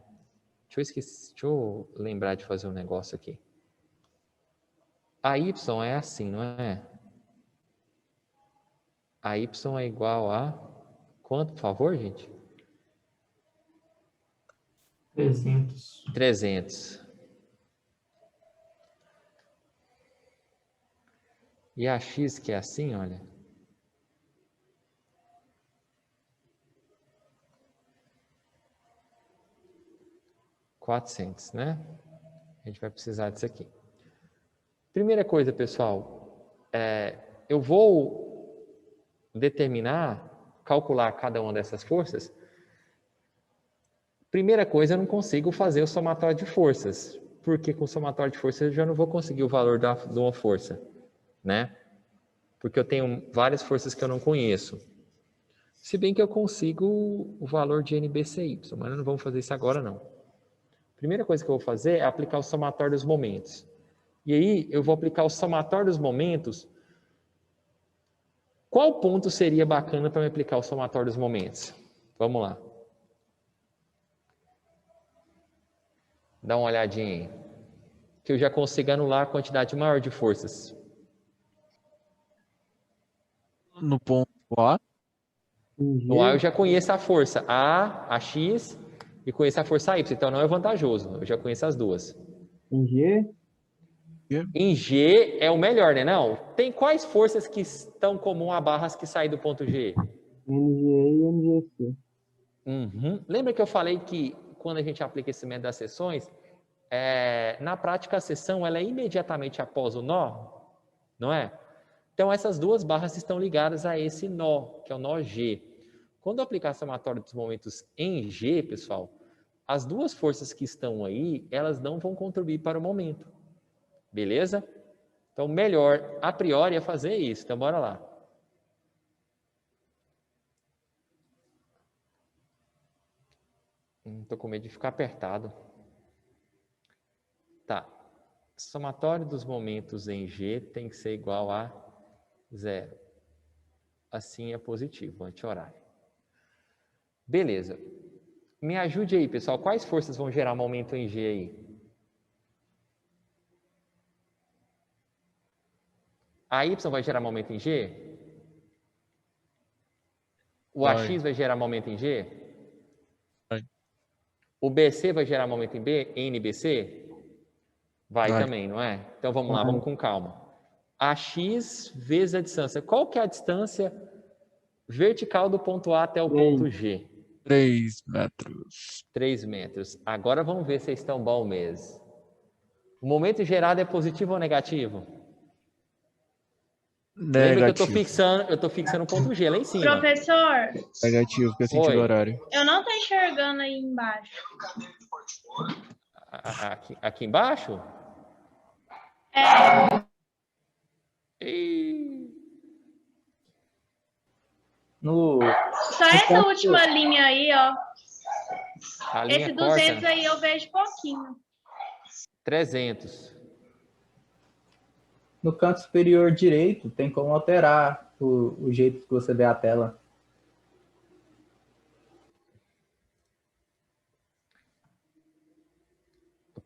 Deixa eu lembrar de fazer um negócio aqui. A y é assim, não é? A y é igual a quanto, por favor, gente? 300. 300. E a x que é assim, olha. $400, né? A gente vai precisar disso aqui. Primeira coisa, pessoal, eu vou calcular cada uma dessas forças. Primeira coisa, eu não consigo fazer o somatório de forças, porque com o somatório de forças eu já não vou conseguir o valor de uma força, né? Porque eu tenho várias forças que eu não conheço. Se bem que eu consigo o valor de NBCY, mas não vamos fazer isso agora, não. Primeira coisa que eu vou fazer é aplicar o somatório dos momentos. E aí, eu vou aplicar o somatório dos momentos. Qual ponto seria bacana para me aplicar o somatório dos momentos? Vamos lá. Dá uma olhadinha aí. Que eu já consigo anular a quantidade maior de forças. No ponto A. Em G, No A eu já conheço a força a X, e conheço a força Y, então não é vantajoso. Eu já conheço as duas. em G, Em G é o melhor, né? Não? Tem quais forças que estão comum a barras que saem do ponto G? NGE e NGC. Lembra que eu falei que quando a gente aplica esse método das seções, na prática a seção ela é imediatamente após o nó, não é? Então essas duas barras estão ligadas a esse nó, que é o nó G. Quando eu aplicar a somatória dos momentos em G, pessoal, as duas forças que estão aí, elas não vão contribuir para o momento. Beleza? Então, melhor, a priori, é fazer isso. Então, bora lá. Estou com medo de ficar apertado. Tá. Somatório dos momentos em G tem que ser igual a 0. Assim é positivo, anti-horário. Beleza. Me ajude aí, pessoal. Quais forças vão gerar momento em G aí? A Y vai gerar momento em G? O AX vai gerar momento em G? Vai. O BC vai gerar momento em B? NBC? Vai também, não é? Então vamos lá, vamos com calma. AX vezes a distância. Qual que é a distância vertical do ponto A até o ponto G? 3 metros. 3 metros. Agora vamos ver se vocês estão bom mesmo. O momento gerado é positivo ou negativo? Negativo. Lembra que eu tô fixando o ponto G lá em cima. Professor, Negativo, porque é sentido Oi. horário. eu não tô enxergando aí embaixo. Aqui embaixo? Só essa última linha aí, ó. A linha Esse corta. 200 aí eu vejo pouquinho. 300. No canto superior direito, tem como alterar o jeito que você vê a tela.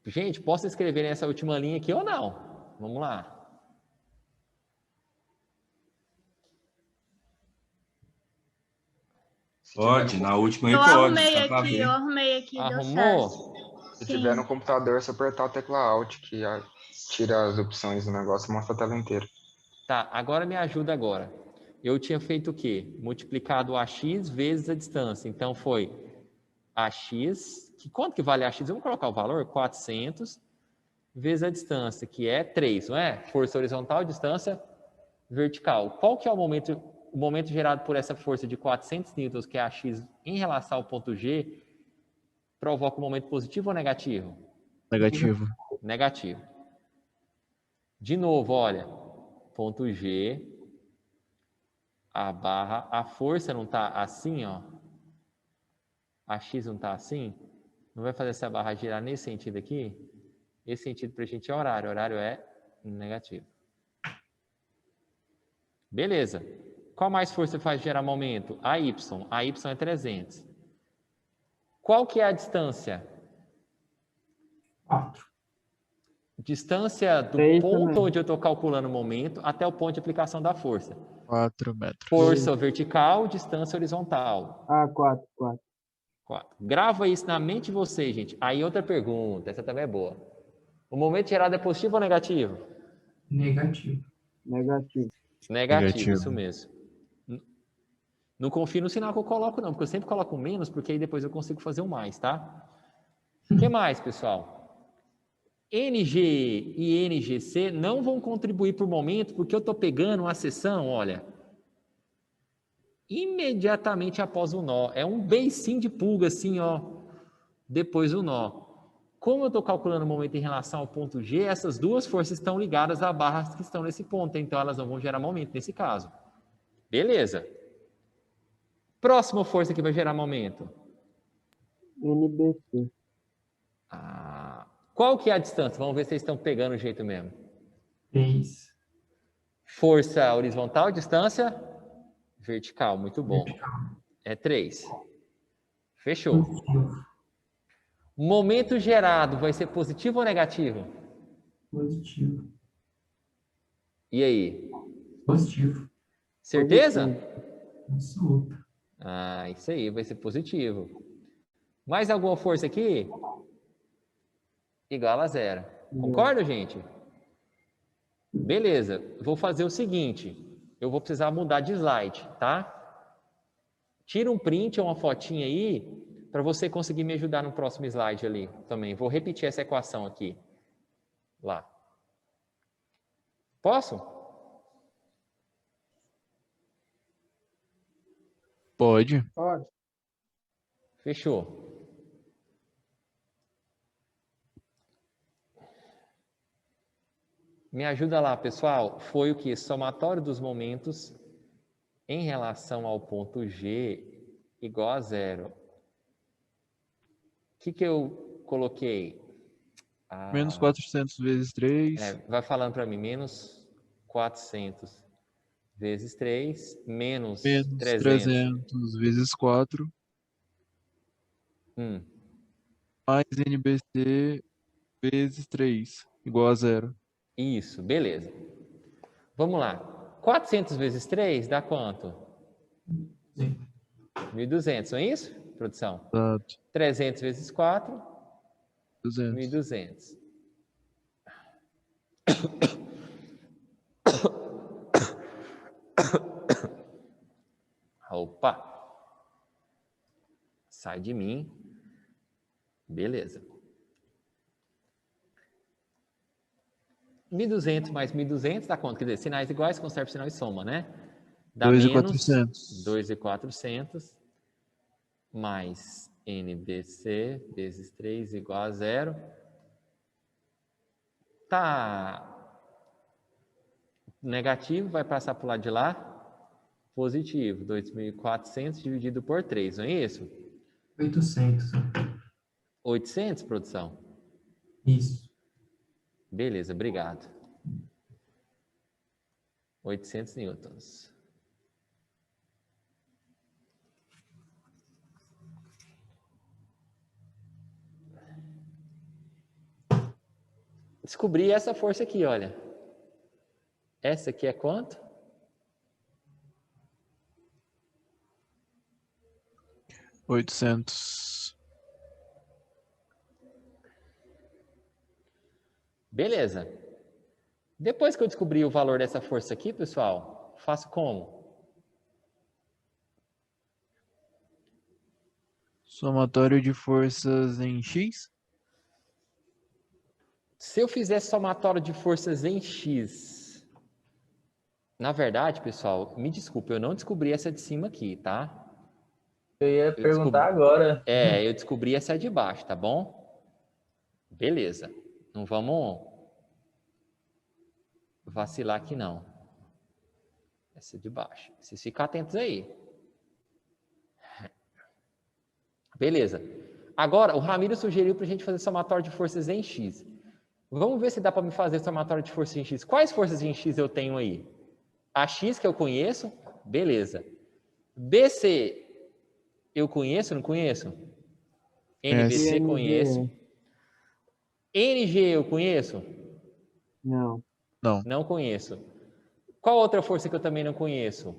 Gente, posso escrever nessa última linha aqui ou não? Vamos lá. Pode, na última aí Eu pode. arrumei dá pra aqui, ver. eu arrumei aqui, deu Arrumou? certo. Se tiver no computador, é só apertar a tecla Alt, que tira as opções do negócio e mostra a tela inteira. Tá, agora me ajuda agora. Eu tinha feito o quê? Multiplicado AX vezes a distância. Então foi AX, quanto que vale AX? Vamos colocar o valor? 400 vezes a distância, que é 3, não é? Força horizontal, distância vertical. Qual que é o momento gerado por essa força de 400 newtons, que é AX, em relação ao ponto G, provoca um momento positivo ou negativo? Negativo. Negativo. De novo, olha, ponto G, a barra, a força não está assim, ó. A X não está assim? Não vai fazer essa barra girar nesse sentido aqui? Esse sentido para a gente é horário. O horário é negativo. Beleza. Qual mais força faz gerar momento? A Y. A Y é 300. Qual que é a distância Distância do Três ponto também. onde eu estou calculando o momento até o ponto de aplicação da força. 4 metros. Força vertical, distância horizontal. Ah, 4. 4. Grava isso na mente de vocês, gente. Aí outra pergunta, essa também é boa. O momento gerado é positivo ou negativo? Negativo. Negativo. Negativo, isso mesmo. Não confio no sinal que eu coloco, não, porque eu sempre coloco menos, porque aí depois eu consigo fazer um mais, tá? O que mais, pessoal? NG e NGC não vão contribuir por momento, porque eu estou pegando uma seção, olha, imediatamente após o nó. É um beicinho de pulga, assim, ó, depois do nó. Como eu estou calculando o momento em relação ao ponto G, essas duas forças estão ligadas a barras que estão nesse ponto, então elas não vão gerar momento nesse caso. Beleza. Próxima força que vai gerar momento. NBC. Qual que é a distância? Vamos ver se vocês estão pegando o jeito mesmo. 3. Força horizontal, distância vertical, muito bom. Vertical. É 3. Fechou. Positivo. Momento gerado vai ser positivo ou negativo? Positivo. E aí? Positivo. Certeza? Absoluta. Isso aí, vai ser positivo. Mais alguma força aqui? Igual a 0. Concorda, gente? Beleza. Vou fazer o seguinte. Eu vou precisar mudar de slide, tá? Tira um print ou uma fotinha aí para você conseguir me ajudar no próximo slide ali também. Vou repetir essa equação aqui. Lá. Posso? Pode. Pode. Fechou. Me ajuda lá, pessoal. Foi o que? Somatório dos momentos em relação ao ponto G igual a 0. O que eu coloquei? Menos 400 vezes 3. Vai falando para mim. Menos 400 vezes 3, menos Menos 300. 300 vezes 4. Mais NBC vezes 3. Igual a 0. Isso, beleza. Vamos lá. 400 vezes 3 dá quanto? Sim. 1.200, não é isso, produção? Exato. 300 vezes 4, 200. 1.200. Opa! Sai de mim. Beleza. 1.200 mais 1.200 dá quanto? Quer dizer, sinais iguais, conserva o sinal e soma, né? Dá 2.400. 2.400 mais NBC vezes 3 igual a 0. Tá negativo, vai passar para o lado de lá. Positivo, 2.400 dividido por 3, não é isso? 800. 800, produção? Isso. Beleza, obrigado. 800 newtons. Descobri essa força aqui, olha. Essa aqui é quanto? $800. Beleza. Depois que eu descobri o valor dessa força aqui, pessoal, faço como? Somatório de forças em X. Se eu fizer somatório de forças em X, na verdade, pessoal, me desculpe, eu não descobri essa de cima aqui, tá? Eu ia perguntar agora. Eu descobri essa de baixo, tá bom? Beleza. Não vamos vacilar aqui, não. Essa de baixo. Vocês ficam atentos aí. Beleza. Agora, o Ramiro sugeriu para a gente fazer somatório de forças em X. Vamos ver se dá para me fazer somatório de forças em X. Quais forças em X eu tenho aí? A X que eu conheço, beleza. BC eu conheço, não conheço? NBC conheço. NG eu conheço? Não. Não. Não conheço. Qual outra força que eu também não conheço?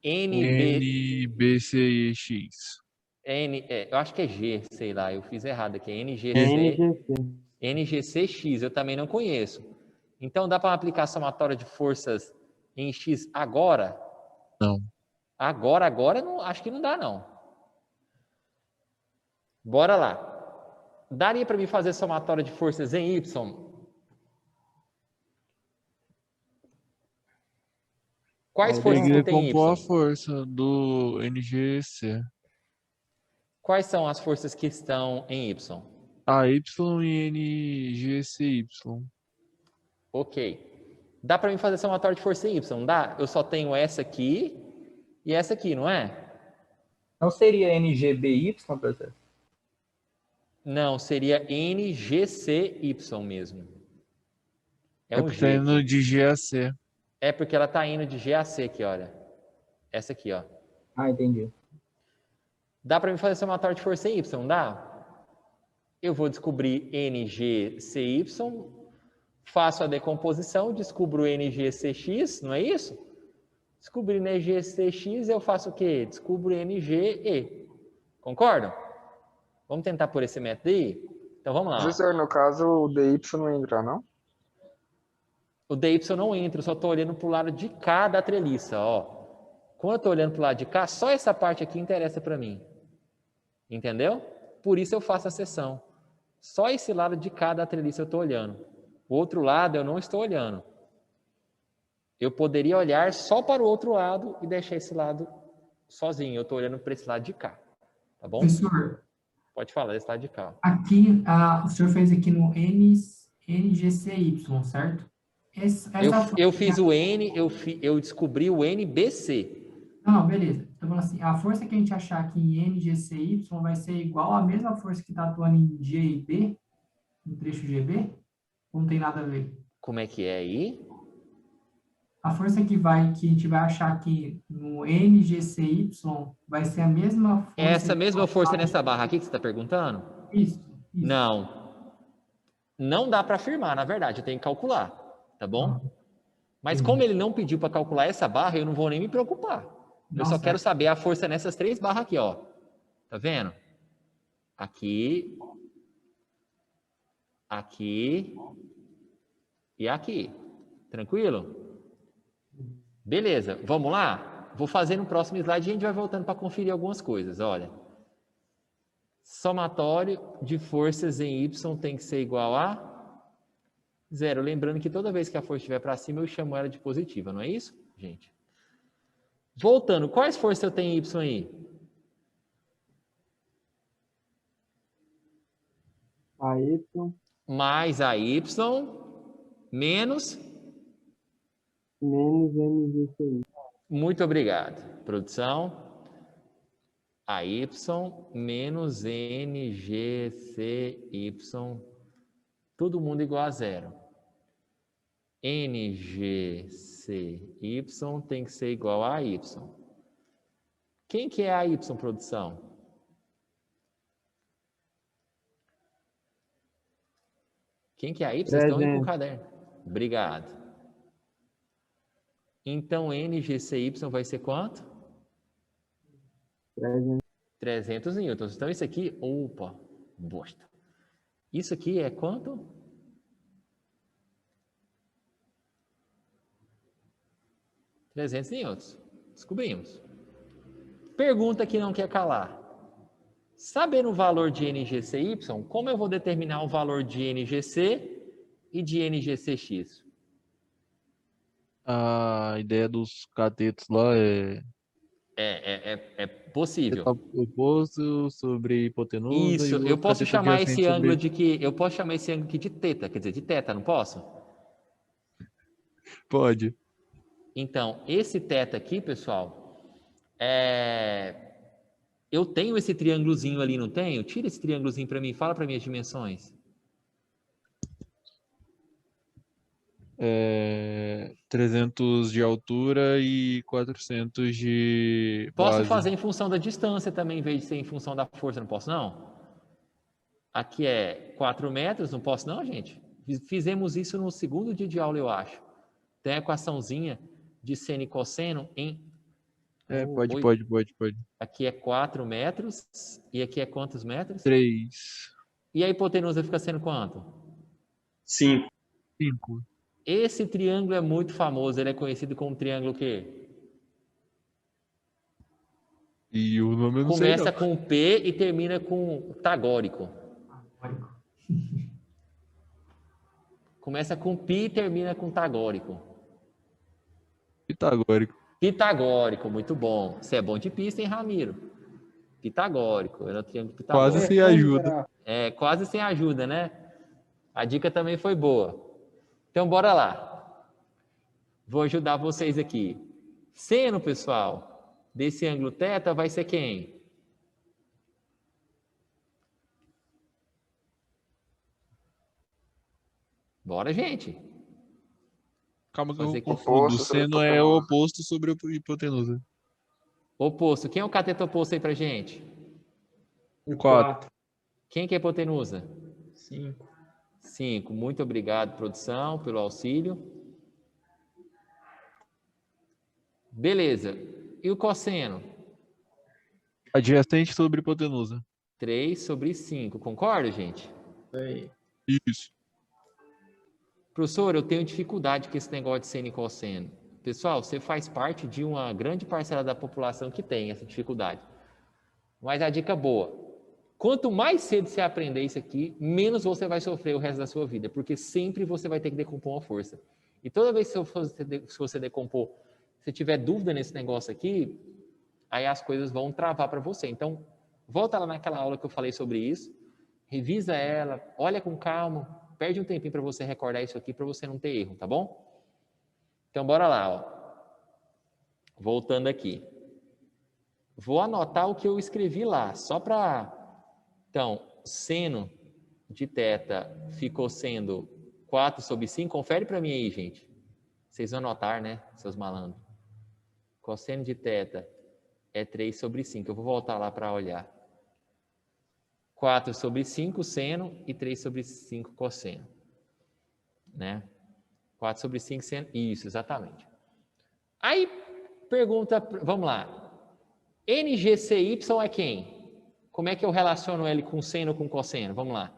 NB... NBCX. eu acho que é G, sei lá, eu fiz errado aqui. NGC. NGCX, eu também não conheço. Então, dá para aplicar somatória de forças em X agora? Não. Agora, não, acho que não dá, não. Bora lá. Daria para mim fazer somatória de forças em Y? Quais Aí forças Tem que que eu tenho em decompor a Y? força do NGC. Quais são as forças que estão em Y? AY e NGCY. Ok. Dá para mim fazer somatória de força em Y, não dá? Eu só tenho essa aqui e essa aqui, não é? Não seria NGBY, professor? Não, seria NGCY mesmo. É É um porque tá G indo aqui. de G a C. É porque ela está indo de G a C aqui, olha. Essa aqui, ó. Ah, entendi. Dá para mim fazer somatória de força em Y, não dá? Eu vou descobrir NGCY, faço a decomposição, descubro NGCX, não é isso? Descobrindo NGCX, eu faço o quê? Descubro NGE. Concordam? Vamos tentar por esse método aí? Então vamos lá. Professor, no caso, o DY não entra, não? O DY não entra, eu só estou olhando para o lado de cá da treliça, ó. Quando eu estou olhando para o lado de cá, só essa parte aqui interessa para mim. Entendeu? Por isso eu faço a seção. Só esse lado de cá da treliça eu estou olhando. O outro lado eu não estou olhando. Eu poderia olhar só para o outro lado e deixar esse lado sozinho. Eu estou olhando para esse lado de cá. Tá bom? Professor, Pode falar, esse lado de cá. aqui, o senhor fez aqui no NGCY, certo? Eu fiz o N, eu descobri o NBC. Não, beleza. Então, assim, a força que a gente achar aqui em NGCY vai ser igual à mesma força que está atuando em G e B, no trecho GB? Ou não tem nada a ver? Como é que é aí? A força que a gente vai achar aqui no NGCY vai ser a mesma força... Essa mesma força que- nessa barra aqui que você está perguntando? Isso. Não. Não dá para afirmar, na verdade, eu tenho que calcular, tá bom? Mas como ele não pediu para calcular essa barra, eu não vou nem me preocupar. Eu só quero saber a força nessas três barras aqui, ó. Tá vendo? Aqui, aqui e aqui. Tranquilo? Beleza, vamos lá? Vou fazer no próximo slide e a gente vai voltando para conferir algumas coisas, olha. Somatório de forças em Y tem que ser igual a 0. Lembrando que toda vez que a força estiver para cima, eu chamo ela de positiva, não é isso, gente? Voltando, quais forças eu tenho em Y aí? AY, Mais AY menos... menos MGCY. Muito obrigado. Produção. AY menos NGCY. Todo mundo igual a 0. NGCY tem que ser igual a Y. Quem que é a Y, produção? Quem que é a Y? Vocês estão aí com o caderno. Obrigado. Então, NGCY vai ser quanto? 300 newtons. Então, isso aqui, opa, bosta. Isso aqui é quanto? 300 newtons. Descobrimos. Pergunta que não quer calar. Sabendo o valor de NGCY, como eu vou determinar o valor de NGC e de NGCX? A ideia dos catetos lá é É possível. oposto sobre hipotenusa Isso, e o eu outro posso cateto chamar adjacente esse ângulo sobre... de que eu posso chamar esse ângulo aqui de teta, quer dizer, de teta, não posso? Pode. Então, esse teta aqui, pessoal, eu tenho esse triângulozinho ali, não tenho? Tira esse triângulozinho para mim, fala para mim as dimensões. 300 de altura e 400 de Posso base. fazer em função da distância também, em vez de ser em função da força, não posso não? Aqui é 4 metros, não posso não, gente? Fizemos isso no segundo dia de aula, eu acho. Tem a equaçãozinha de seno e cosseno em... Pode. Aqui é 4 metros, e aqui é quantos metros? 3, E a hipotenusa fica sendo quanto? 5. 5. Esse triângulo é muito famoso, ele é conhecido como triângulo o quê? E o nome eu não sei, Começa não. com P e termina com tagórico. Agórico. Começa com pi e termina com tagórico. Pitagórico. Pitagórico, muito bom. Você é bom de pista, hein, Ramiro? Pitagórico, era o triângulo Quase pitagórico. sem ajuda. É, quase sem ajuda, né? A dica também foi boa. Então, bora lá. Vou ajudar vocês aqui. Seno, pessoal, desse ângulo θ vai ser quem? Bora, gente. Calma que eu Fazer confundo. O oposto sobre seno é hipotenusa. o oposto sobre a hipotenusa. Oposto. Quem é o cateto oposto aí pra gente? 4. Quem que é a hipotenusa? 5. 5. Muito obrigado, produção, pelo auxílio. Beleza. E o cosseno? Adjacente sobre hipotenusa. 3 sobre 5. Concorda, gente? Isso. Professor, eu tenho dificuldade com esse negócio de seno e cosseno. Pessoal, você faz parte de uma grande parcela da população que tem essa dificuldade. Mas a dica boa: quanto mais cedo você aprender isso aqui, menos você vai sofrer o resto da sua vida, porque sempre você vai ter que decompor uma força. E toda vez que você decompor, se tiver dúvida nesse negócio aqui, aí as coisas vão travar para você. Então, volta lá naquela aula que eu falei sobre isso, revisa ela, olha com calma, perde um tempinho para você recordar isso aqui, para você não ter erro, tá bom? Então, bora lá, ó. Voltando aqui. Vou anotar o que eu escrevi lá, só para... Então, seno de θ ficou sendo 4 sobre 5. Confere para mim aí, gente. Vocês vão anotar, né, seus malandros? Cosseno de θ é 3 sobre 5. Eu vou voltar lá para olhar. 4 sobre 5 seno e 3 sobre 5 cosseno. Né? 4 sobre 5 seno. Isso, exatamente. Aí, pergunta, vamos lá. NGCY é quem? Como é que eu relaciono ele com seno ou com cosseno? Vamos lá.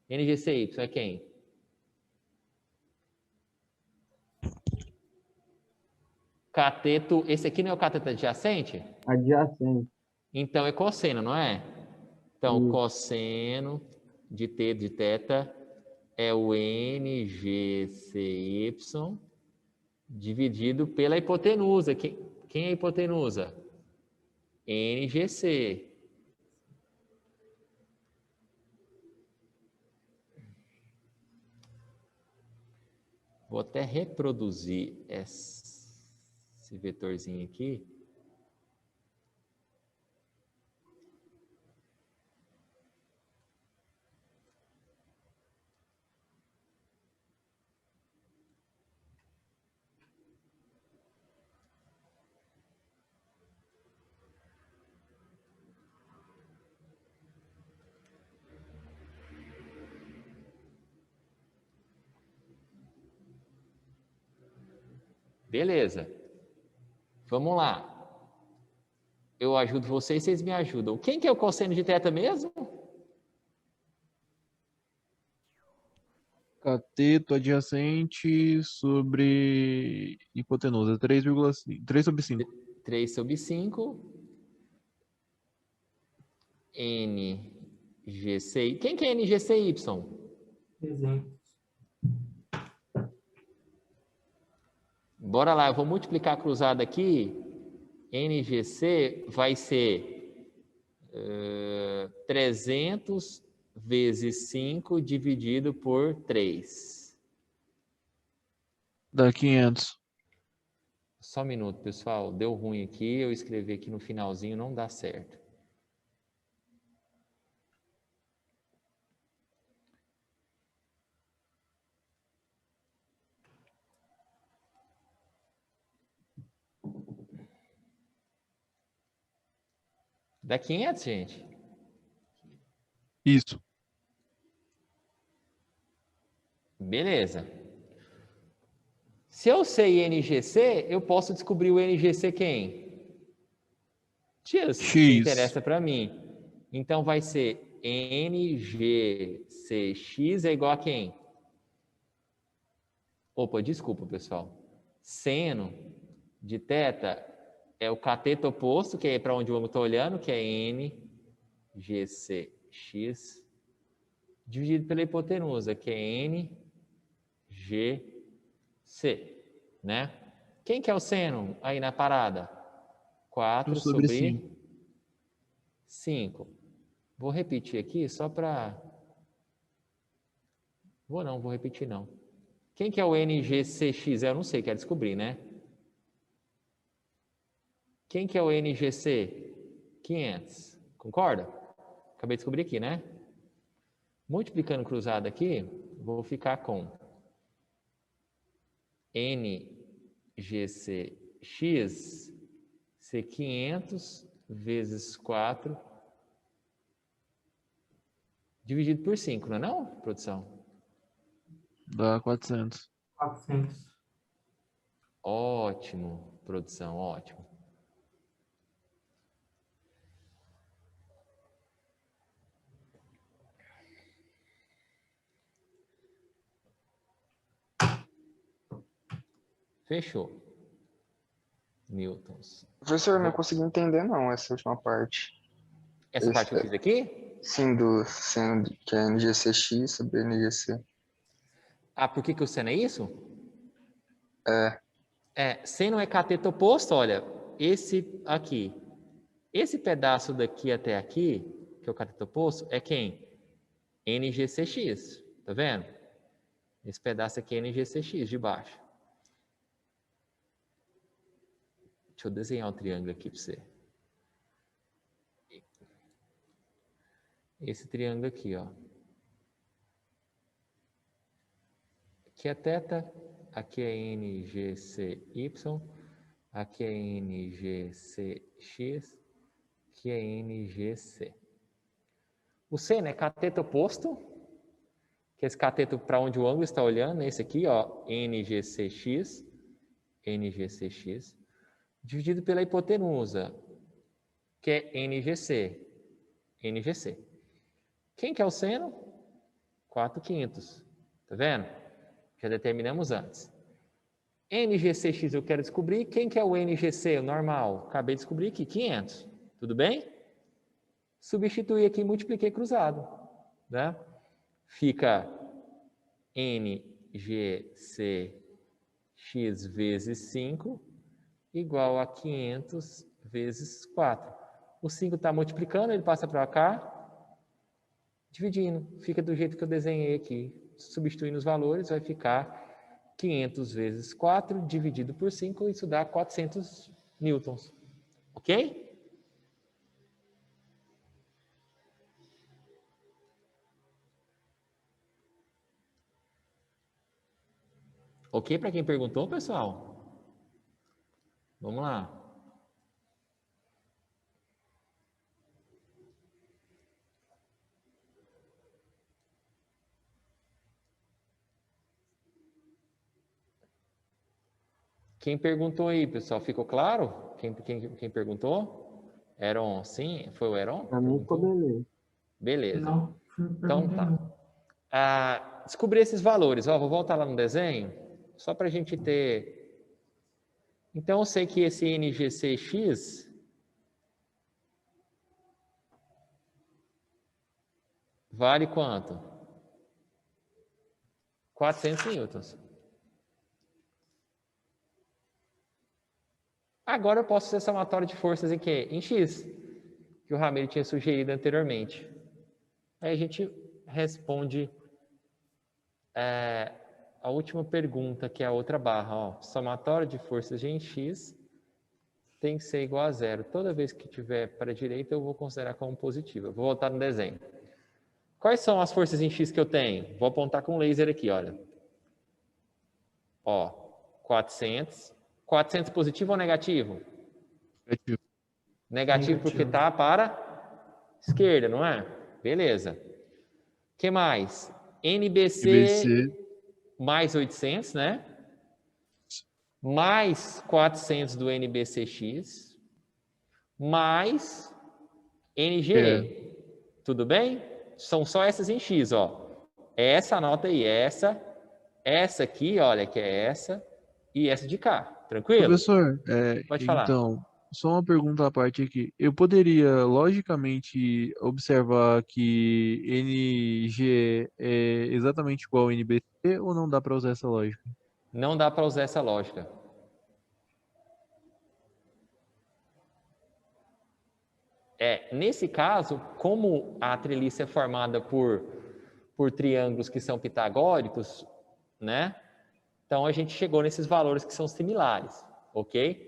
NGCY é quem? Cateto, esse aqui não é o cateto adjacente? Adjacente. Então é cosseno, não é? Então, Isso. cosseno de θ é o NGCY dividido pela hipotenusa. Quem é a hipotenusa? NGC. Vou até reproduzir esse vetorzinho aqui. Beleza. Vamos lá. Eu ajudo vocês, vocês me ajudam. Quem que é o cosseno de θ mesmo? Cateto adjacente sobre hipotenusa. 3,5. 3 sobre 5. 3 sobre 5. NGCI. Quem que é NGCY? Exemplos. Bora lá, eu vou multiplicar a cruzada aqui. NGC vai ser 300 vezes 5 dividido por 3. Dá 500. Só um minuto, pessoal. Deu ruim aqui. Eu escrevi aqui no finalzinho, não dá certo. Dá 500, gente? Isso. Beleza. Se eu sei NGC, eu posso descobrir o NGC quem? X, que interessa para mim. Então, vai ser NGCX é igual a quem? Opa, desculpa, pessoal. Seno de θ é o cateto oposto, que é para onde o ângulo está olhando, que é NGCX, dividido pela hipotenusa, que é NGC, né? Quem que é o seno aí na parada? 4 sobre 5. Vou repetir aqui só para... Vou repetir não. Quem que é o NGCX? Eu não sei, quero descobrir, né? Quem que é o NGC? 500. Concorda? Acabei de descobrir aqui, né? Multiplicando cruzado aqui, vou ficar com NGCX ser 500 vezes 4 dividido por 5, não é não, produção? Dá 400. 400. Ótimo, produção, ótimo. Fechou. Newtons. Professor, eu não consegui entender não essa última parte. Essa parte que eu fiz aqui? Sim, do seno que é NGCX sobre NGC. Ah, por que o seno é isso? É. Seno é cateto oposto, olha, esse aqui. Esse pedaço daqui até aqui, que é o cateto oposto, é quem? NGCX, tá vendo? Esse pedaço aqui é NGCX de baixo. Deixa eu desenhar um triângulo aqui para você. Esse triângulo aqui, ó. Aqui é θ, aqui é NGCY, aqui é NGCX, aqui é NGC. O seno é cateto oposto, que é esse cateto para onde o ângulo está olhando, esse aqui, ó, NGCX, dividido pela hipotenusa, que é NGC. Quem que é o seno? 4/5. Tá vendo? Já determinamos antes. NGCX eu quero descobrir. Quem que é o NGC, o normal? Acabei de descobrir aqui, 500. Tudo bem? Substituí aqui e multipliquei cruzado. Né? Fica NGCX vezes 5 igual a 500 vezes 4. O 5 está multiplicando, ele passa para cá, dividindo. Fica do jeito que eu desenhei aqui. Substituindo os valores, vai ficar 500 vezes 4 dividido por 5, isso dá 400 newtons. Ok? Ok para quem perguntou, pessoal? Vamos lá. Quem perguntou aí, pessoal? Ficou claro? Quem perguntou? Heron, sim? Foi o Heron? Pra mim ficou beleza. Beleza. Não, Então tá. Descobrir esses valores. Ó, vou voltar lá no desenho, só para a gente ter... Então, eu sei que esse NGCX vale quanto? 400 newtons. Agora eu posso ser somatório de forças em quê? Em X, que o Ramiro tinha sugerido anteriormente. Aí a gente responde a última pergunta, que é a outra barra. Ó. Somatório de forças em X tem que ser igual a 0. Toda vez que tiver para a direita, eu vou considerar como positiva. Vou voltar no desenho. Quais são as forças em X que eu tenho? Vou apontar com laser aqui, olha. Ó, 400. 400 positivo ou negativo? Negativo. Negativo porque está para a esquerda, não é? Beleza. O que mais? NBC mais 800, né? Mais 400 do NBCX, mais NGE. Tudo bem? São só essas em X, ó. Essa nota aí, essa aqui, olha, que é essa, e essa de cá. Tranquilo? Professor, Pode falar. então, só uma pergunta à parte aqui. Eu poderia, logicamente, observar que NG é exatamente igual ao NBC ou não dá para usar essa lógica? Não dá para usar essa lógica. Nesse caso, como a treliça é formada por triângulos que são pitagóricos, né? Então a gente chegou nesses valores que são similares, ok?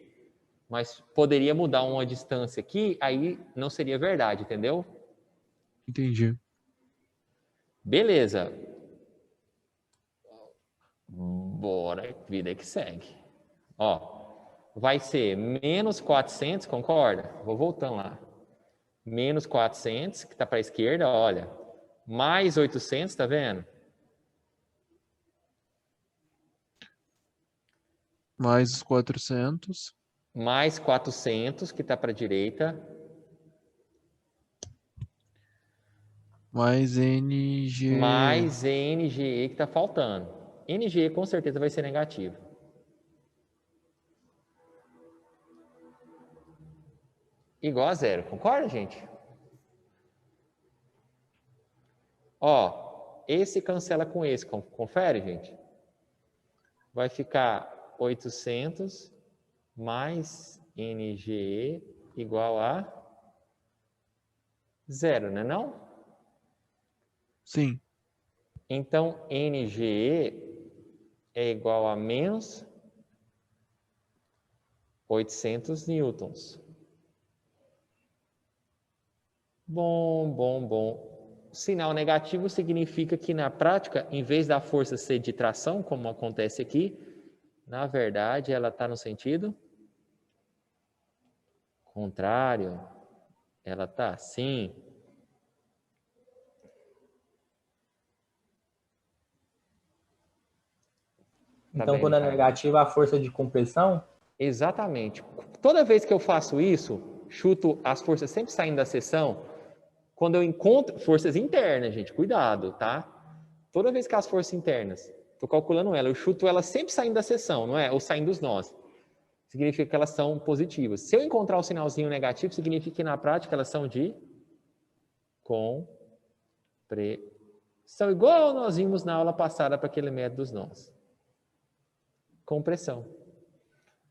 Mas poderia mudar uma distância aqui, aí não seria verdade, entendeu? Entendi. Beleza. Bora, vida que segue. Ó, vai ser menos 400, concorda? Vou voltando lá. Menos 400, que está para a esquerda, olha. Mais 800, tá vendo? Mais os 400. Mais 400, que está para a direita. Mais NG. Mais NGE, que está faltando. NGE com certeza vai ser negativo. Igual a zero, concorda, gente? Ó, esse cancela com esse, confere, gente? Vai ficar 800 mais NGE igual a zero, né não? Sim. Então, NGE é igual a menos 800 newtons. Bom. Sinal negativo significa que na prática, em vez da força ser de tração, como acontece aqui, na verdade ela está no sentido contrário. Ela está assim. Então, quando é negativa, a força de compressão? Exatamente. Toda vez que eu faço isso, chuto as forças sempre saindo da seção, quando eu encontro forças internas, gente, cuidado, tá? Toda vez que as forças internas, estou calculando ela, eu chuto elas sempre saindo da seção, não é? Ou saindo dos nós. Significa que elas são positivas. Se eu encontrar o sinalzinho negativo, significa que na prática elas são de compressão, igual nós vimos na aula passada para aquele método dos nós. Compressão.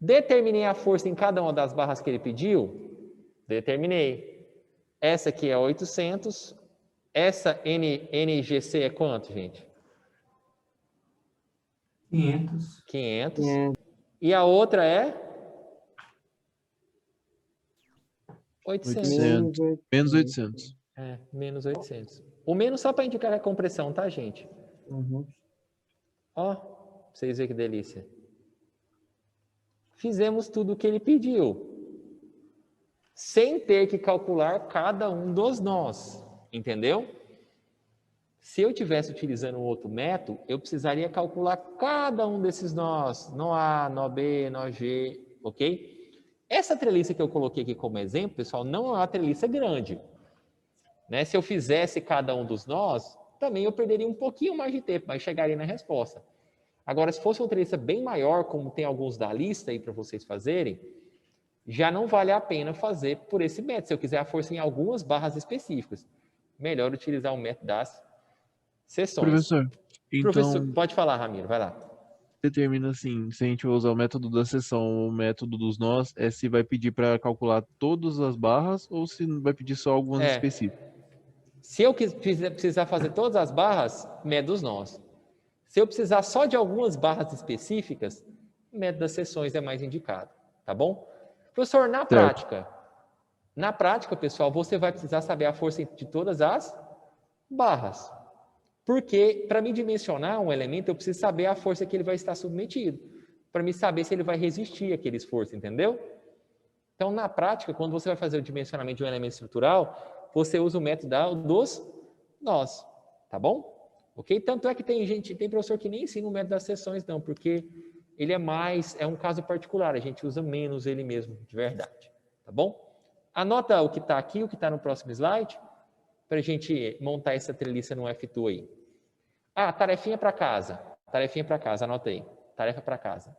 Determinei a força em cada uma das barras que ele pediu? Determinei. Essa aqui é 800. Essa NGC é quanto, gente? 500. 500. E a outra é? 800. Menos 800. Menos 800. O menos só para indicar a compressão, tá, gente? Ó, pra vocês verem que delícia. Fizemos tudo o que ele pediu, sem ter que calcular cada um dos nós, entendeu? Se eu estivesse utilizando um outro método, eu precisaria calcular cada um desses nós, nó A, nó B, nó G, ok? Essa treliça que eu coloquei aqui como exemplo, pessoal, não é uma treliça grande, né? Se eu fizesse cada um dos nós, também eu perderia um pouquinho mais de tempo, mas chegaria na resposta. Agora, se fosse uma treliça bem maior, como tem alguns da lista aí para vocês fazerem, já não vale a pena fazer por esse método. Se eu quiser a força em algumas barras específicas, melhor utilizar o método das seções. Professor, então pode falar, Ramiro, vai lá. Determina assim, se a gente usar o método da seção ou o método dos nós, se vai pedir para calcular todas as barras ou se vai pedir só algumas específicas? Se eu precisar fazer todas as barras, método dos nós. Se eu precisar só de algumas barras específicas, o método das seções é mais indicado, tá bom? Professor, na prática, pessoal, você vai precisar saber a força de todas as barras. Porque, para me dimensionar um elemento, eu preciso saber a força que ele vai estar submetido, para me saber se ele vai resistir àquele esforço, entendeu? Então, na prática, quando você vai fazer o dimensionamento de um elemento estrutural, você usa o método dos nós, tá bom? Ok? Tanto é que tem professor que nem ensina o método das seções, não, porque ele é um caso particular, a gente usa menos ele mesmo, de verdade. Tá bom? Anota o que está aqui, o que está no próximo slide, para a gente montar essa treliça no F2 aí. Tarefinha para casa. Tarefinha para casa, anota aí. Tarefa para casa.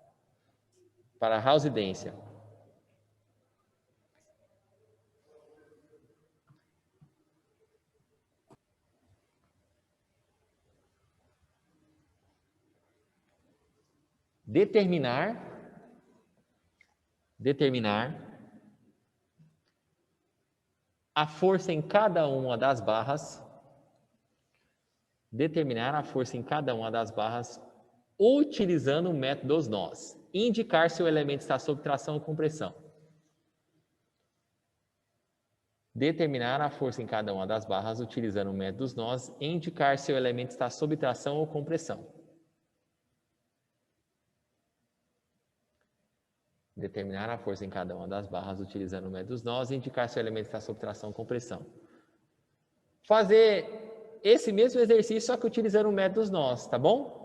Para a residência. Determinar a força em cada uma das barras. Determinar a força em cada uma das barras utilizando o método dos nós. Indicar se o elemento está sob tração ou compressão. Determinar a força em cada uma das barras utilizando o método dos nós. Indicar se o elemento está sob tração ou compressão. Determinar a força em cada uma das barras utilizando o método dos nós. Indicar se o elemento está sob tração ou compressão. Fazer esse mesmo exercício, só que utilizando o método dos nós, tá bom?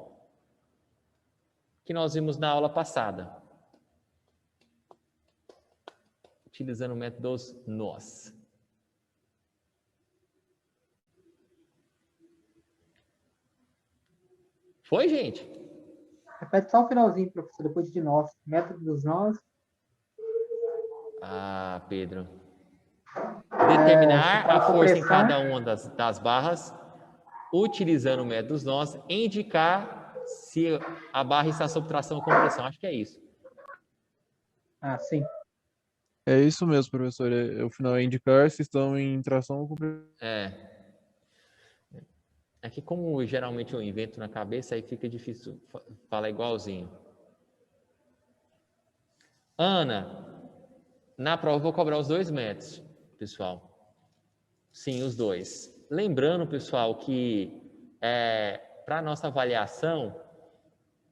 Que nós vimos na aula passada. Utilizando o método dos nós. Foi, gente? Repete só o finalzinho, professor, depois de nós. Método dos nós. Pedro. Determinar a força em compressão. cada uma das barras, utilizando o método dos nós, indicar se a barra está sob tração ou compressão. Acho que é isso. Sim. É isso mesmo, professor. O final é indicar se estão em tração ou compressão. É que como geralmente eu invento na cabeça, aí fica difícil falar igualzinho. Ana, na prova eu vou cobrar os 2 metros, pessoal. Sim, os 2. Lembrando, pessoal, que para a nossa avaliação,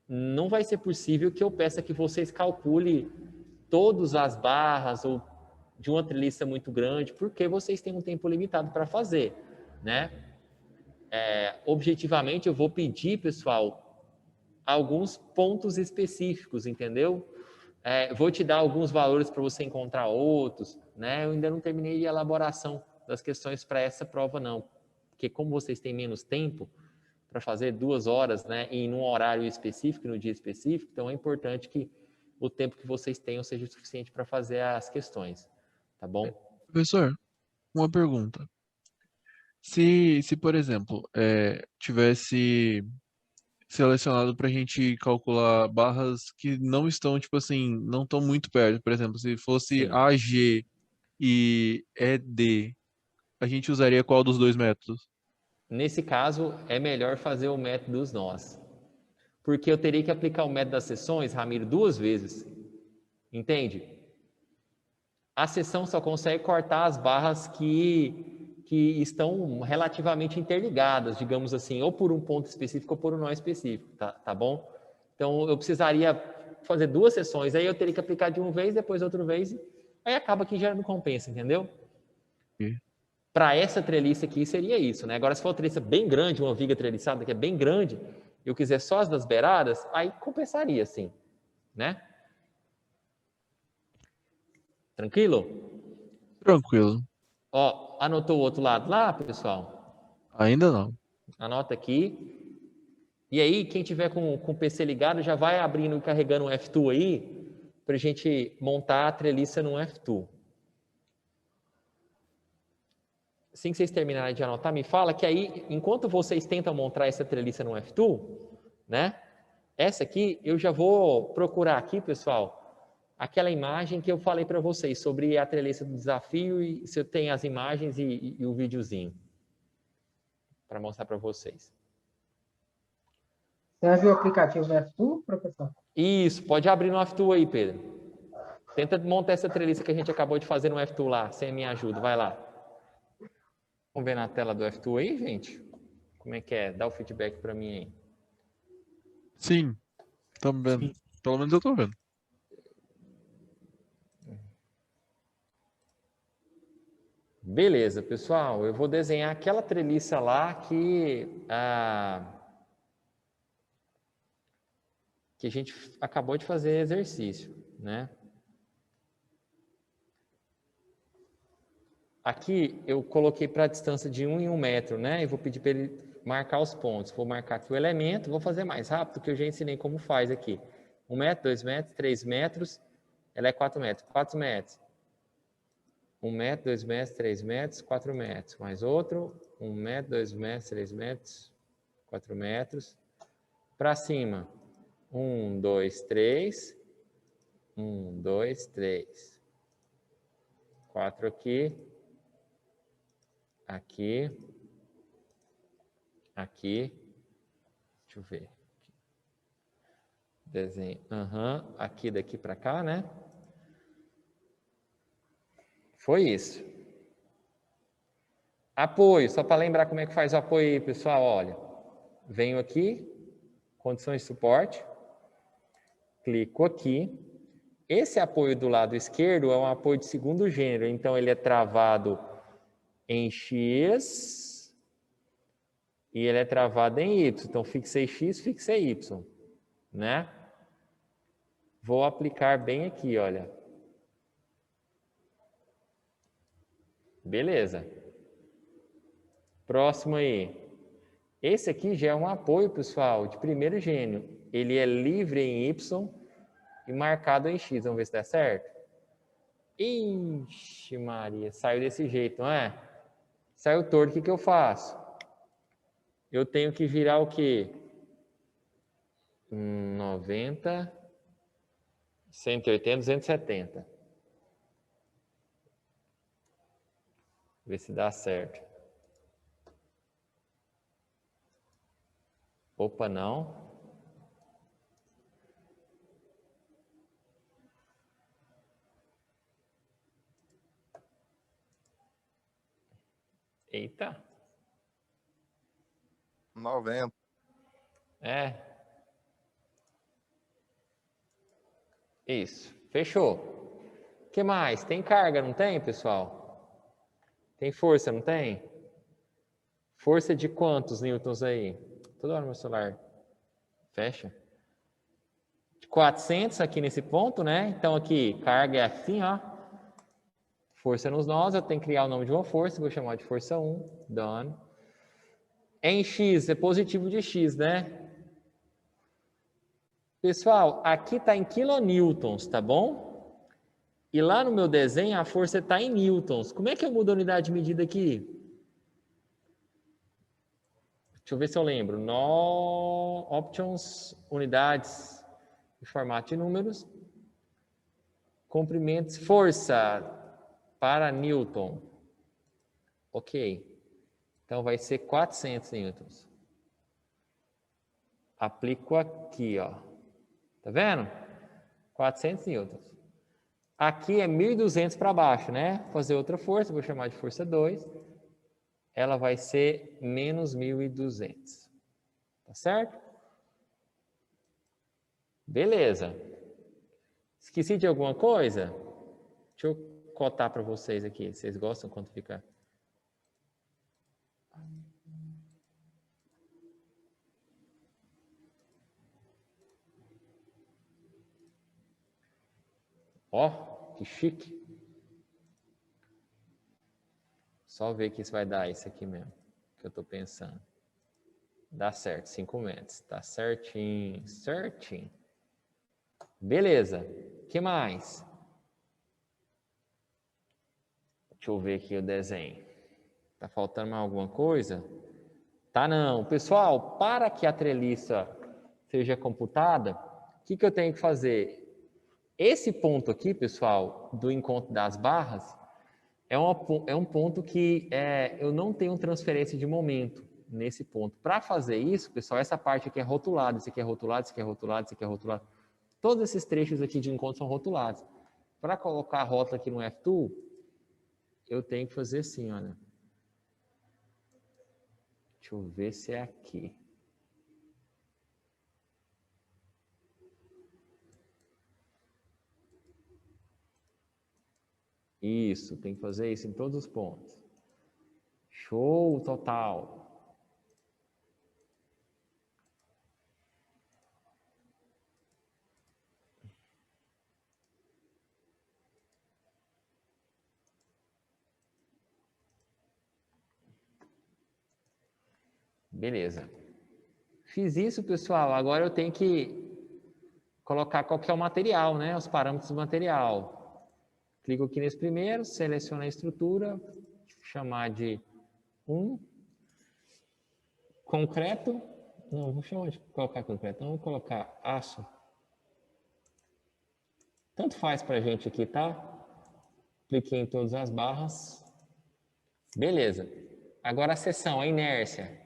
não vai ser possível que eu peça que vocês calculem todas as barras ou de uma treliça muito grande, porque vocês têm um tempo limitado para fazer, né? Objetivamente, eu vou pedir, pessoal, alguns pontos específicos, entendeu? Vou te dar alguns valores para você encontrar outros, né? Eu ainda não terminei a elaboração das questões para essa prova, não. Porque como vocês têm menos tempo para fazer 2 horas, né? E num horário específico, no dia específico, então é importante que o tempo que vocês tenham seja o suficiente para fazer as questões, tá bom? Professor, uma pergunta. Se por exemplo, tivesse selecionado para a gente calcular barras que não estão, tipo assim, não estão muito perto, por exemplo, se fosse Sim. AG e ED, a gente usaria qual dos 2 métodos? Nesse caso, é melhor fazer o método dos nós. Porque eu teria que aplicar o método das seções, Ramiro, 2 vezes. Entende? A seção só consegue cortar as barras que estão relativamente interligadas, digamos assim, ou por um ponto específico ou por um nó específico, tá bom? Então, eu precisaria fazer 2 sessões, aí eu teria que aplicar de uma vez, depois outra vez, aí acaba que já não compensa, entendeu? Para essa treliça aqui seria isso, né? Agora, se for uma treliça bem grande, uma viga treliçada que é bem grande, eu quiser só as das beiradas, aí compensaria, sim, né? Tranquilo? Tranquilo. Ó, anotou o outro lado lá, pessoal? Ainda não. Anota aqui. E aí, quem tiver com o PC ligado, já vai abrindo e carregando um F2 aí, para a gente montar a treliça no F2. Assim que vocês terminarem de anotar, me fala que aí, enquanto vocês tentam montar essa treliça no F2, né? Essa aqui, eu já vou procurar aqui, pessoal, aquela imagem que eu falei para vocês sobre a treliça do desafio, e se eu tenho as imagens e o videozinho para mostrar para vocês. Você viu o aplicativo do F2, professor? Isso, pode abrir no F2 aí, Pedro. Tenta montar essa treliça que a gente acabou de fazer no F2 lá, sem a minha ajuda, vai lá. Vamos ver na tela do F2 aí, gente? Como é que é? Dá o feedback para mim aí. Sim, estamos vendo. Sim. Pelo menos eu estou vendo. Beleza, pessoal, eu vou desenhar aquela treliça lá que a gente acabou de fazer exercício, né? Aqui eu coloquei para a distância de 1 em 1 metro, né? E vou pedir para ele marcar os pontos. Vou marcar aqui o elemento, vou fazer mais rápido, que eu já ensinei como faz aqui. 1 metro, 2 metros, 3 metros, ela é 4 metros. 4 metros. 1 metro, 2 metros, 3 metros, 4 metros. Mais outro, 1 metro, 2 metros, 3 metros, 4 metros. Para cima, 1, 2, 3. 1, 2, 3. 4 aqui. Aqui. Aqui. Deixa eu ver. Desenho. Aqui, daqui para cá, né? Foi isso. Apoio, só para lembrar como é que faz o apoio aí, pessoal, olha. Venho aqui, condições de suporte, clico aqui. Esse apoio do lado esquerdo é um apoio de segundo gênero, então ele é travado em X e ele é travado em Y. Então, fixei X, fixei Y, né? Vou aplicar bem aqui, olha. Beleza. Próximo aí. Esse aqui já é um apoio, pessoal, de primeiro gênero. Ele é livre em Y e marcado em X. Vamos ver se dá certo. Ixi, Maria, saiu desse jeito, não é? Saiu torto, o que eu faço? Eu tenho que virar o quê? 90, 180, 270. Ver se dá certo. Opa, não. Eita. 90. É. Isso. Fechou. O que mais? Tem carga, não tem, pessoal? Tem força, não tem? Força de quantos newtons aí? Toda hora meu celular fecha. 400 aqui nesse ponto, né? Então aqui, carga é assim, ó. Força nos nós, eu tenho que criar o nome de uma força, vou chamar de força 1, done. Em X, é positivo de X, né? Pessoal, aqui está em kilonewtons, tá bom? E lá no meu desenho a força está em newtons. Como é que eu mudo a unidade de medida aqui? Deixa eu ver se eu lembro. No options, unidades em formato de números. Comprimentos, força para newton. Ok. Então vai ser 400 newtons. Aplico aqui, ó. Tá vendo? 400 newtons. Aqui é 1.200 para baixo, né? Vou fazer outra força, vou chamar de força 2. Ela vai ser menos 1.200. Tá certo? Beleza. Esqueci de alguma coisa? Deixa eu cotar para vocês aqui. Vocês gostam quando fica... Ó, que chique. Só ver que isso vai dar isso aqui mesmo, que eu estou pensando. Dá certo, 5 metros. Tá certinho, certinho. Beleza. O que mais? Deixa eu ver aqui o desenho. Tá faltando mais alguma coisa? Tá não. Pessoal, para que a treliça seja computada, o que eu tenho que fazer? Esse ponto aqui, pessoal, do encontro das barras, é um ponto que eu não tenho transferência de momento nesse ponto. Para fazer isso, pessoal, essa parte aqui é rotulada, isso aqui é rotulado, isso aqui é rotulado, isso aqui é rotulado. Todos esses trechos aqui de encontro são rotulados. Para colocar a rótula aqui no F2, eu tenho que fazer assim, olha. Deixa eu ver se é aqui. Isso, tem que fazer isso em todos os pontos. Show total. Beleza. Fiz isso, pessoal. Agora eu tenho que colocar qual que é o material, né? Os parâmetros do material. Clico aqui nesse primeiro, seleciono a estrutura, chamar de concreto. Não, vou chamar de colocar concreto, não vou colocar aço. Tanto faz pra gente aqui, tá? Cliquei em todas as barras. Beleza. Agora a seção, a inércia.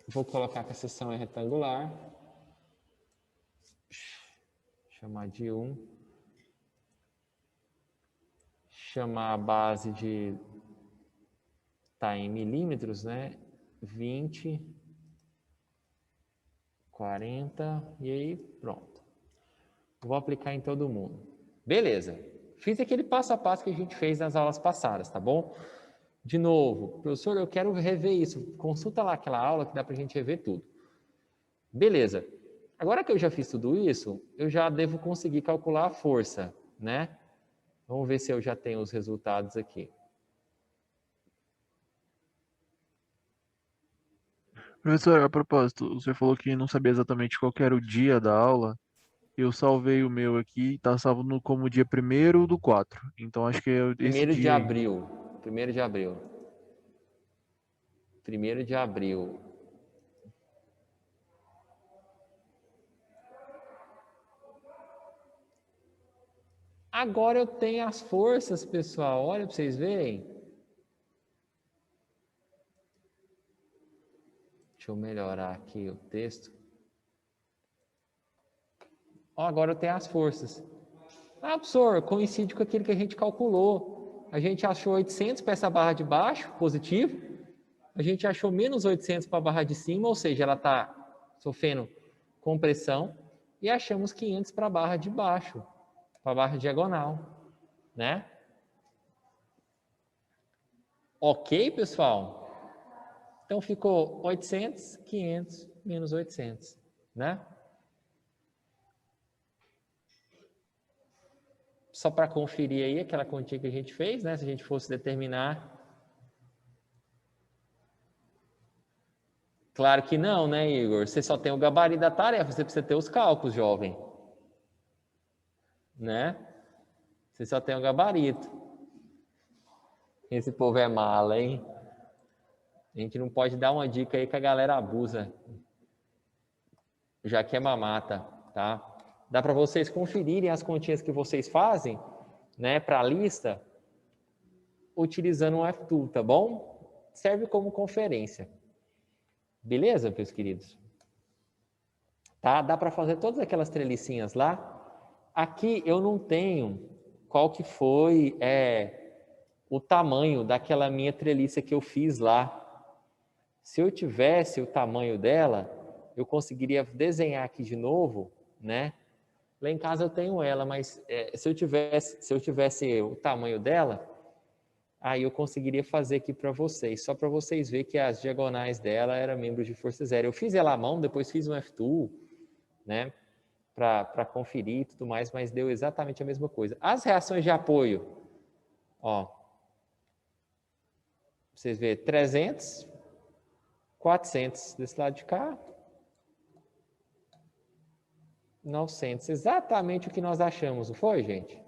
Vou colocar que a seção é retangular. Chamar de 1. Chamar a base de... Tá em milímetros, né? 20, 40, e aí pronto. Vou aplicar em todo mundo. Beleza. Fiz aquele passo a passo que a gente fez nas aulas passadas, tá bom? De novo, professor, eu quero rever isso. Consulta lá aquela aula que dá pra gente rever tudo. Beleza. Agora que eu já fiz tudo isso, eu já devo conseguir calcular a força, né? Vamos ver se eu já tenho os resultados aqui. Professor, a propósito, você falou que não sabia exatamente qual que era o dia da aula. Eu salvei o meu aqui, tá salvo como dia 1º do 4. Então acho que é esse 1º de dia aí. abril. 1º de abril. 1º de abril. Agora eu tenho as forças, pessoal. Olha para vocês verem. Deixa eu melhorar aqui o texto. Ó, agora eu tenho as forças. Ah, professor, coincide com aquilo que a gente calculou. A gente achou 800 para essa barra de baixo, positivo. A gente achou menos 800 para a barra de cima, ou seja, ela está sofrendo compressão. E achamos 500 para a barra de baixo, para a barra diagonal, né? Ok, pessoal? Então ficou 800, 500, menos 800, né? Só para conferir aí aquela continha que a gente fez, né? Se a gente fosse determinar. Claro que não, né, Igor? Você só tem o gabarito da tarefa, você precisa ter os cálculos, jovem. Né? Você só tem o gabarito. Esse povo é mala, hein? A gente não pode dar uma dica aí que a galera abusa. Já que é mamata, tá? Dá para vocês conferirem as continhas que vocês fazem, né, para a lista, utilizando um F-Tool, tá bom? Serve como conferência. Beleza, meus queridos? Tá? Dá para fazer todas aquelas trelicinhas lá. Aqui eu não tenho qual que foi o tamanho daquela minha treliça que eu fiz lá. Se eu tivesse o tamanho dela, eu conseguiria desenhar aqui de novo, né? Lá em casa eu tenho ela, mas se eu tivesse o tamanho dela, aí eu conseguiria fazer aqui para vocês, só para vocês verem que as diagonais dela eram membros de força zero. Eu fiz ela à mão, depois fiz um F-Tool, né? Para conferir e tudo mais, mas deu exatamente a mesma coisa. As reações de apoio, ó, vocês verem, 300, 400 desse lado de cá, 900, exatamente o que nós achamos, não foi, gente?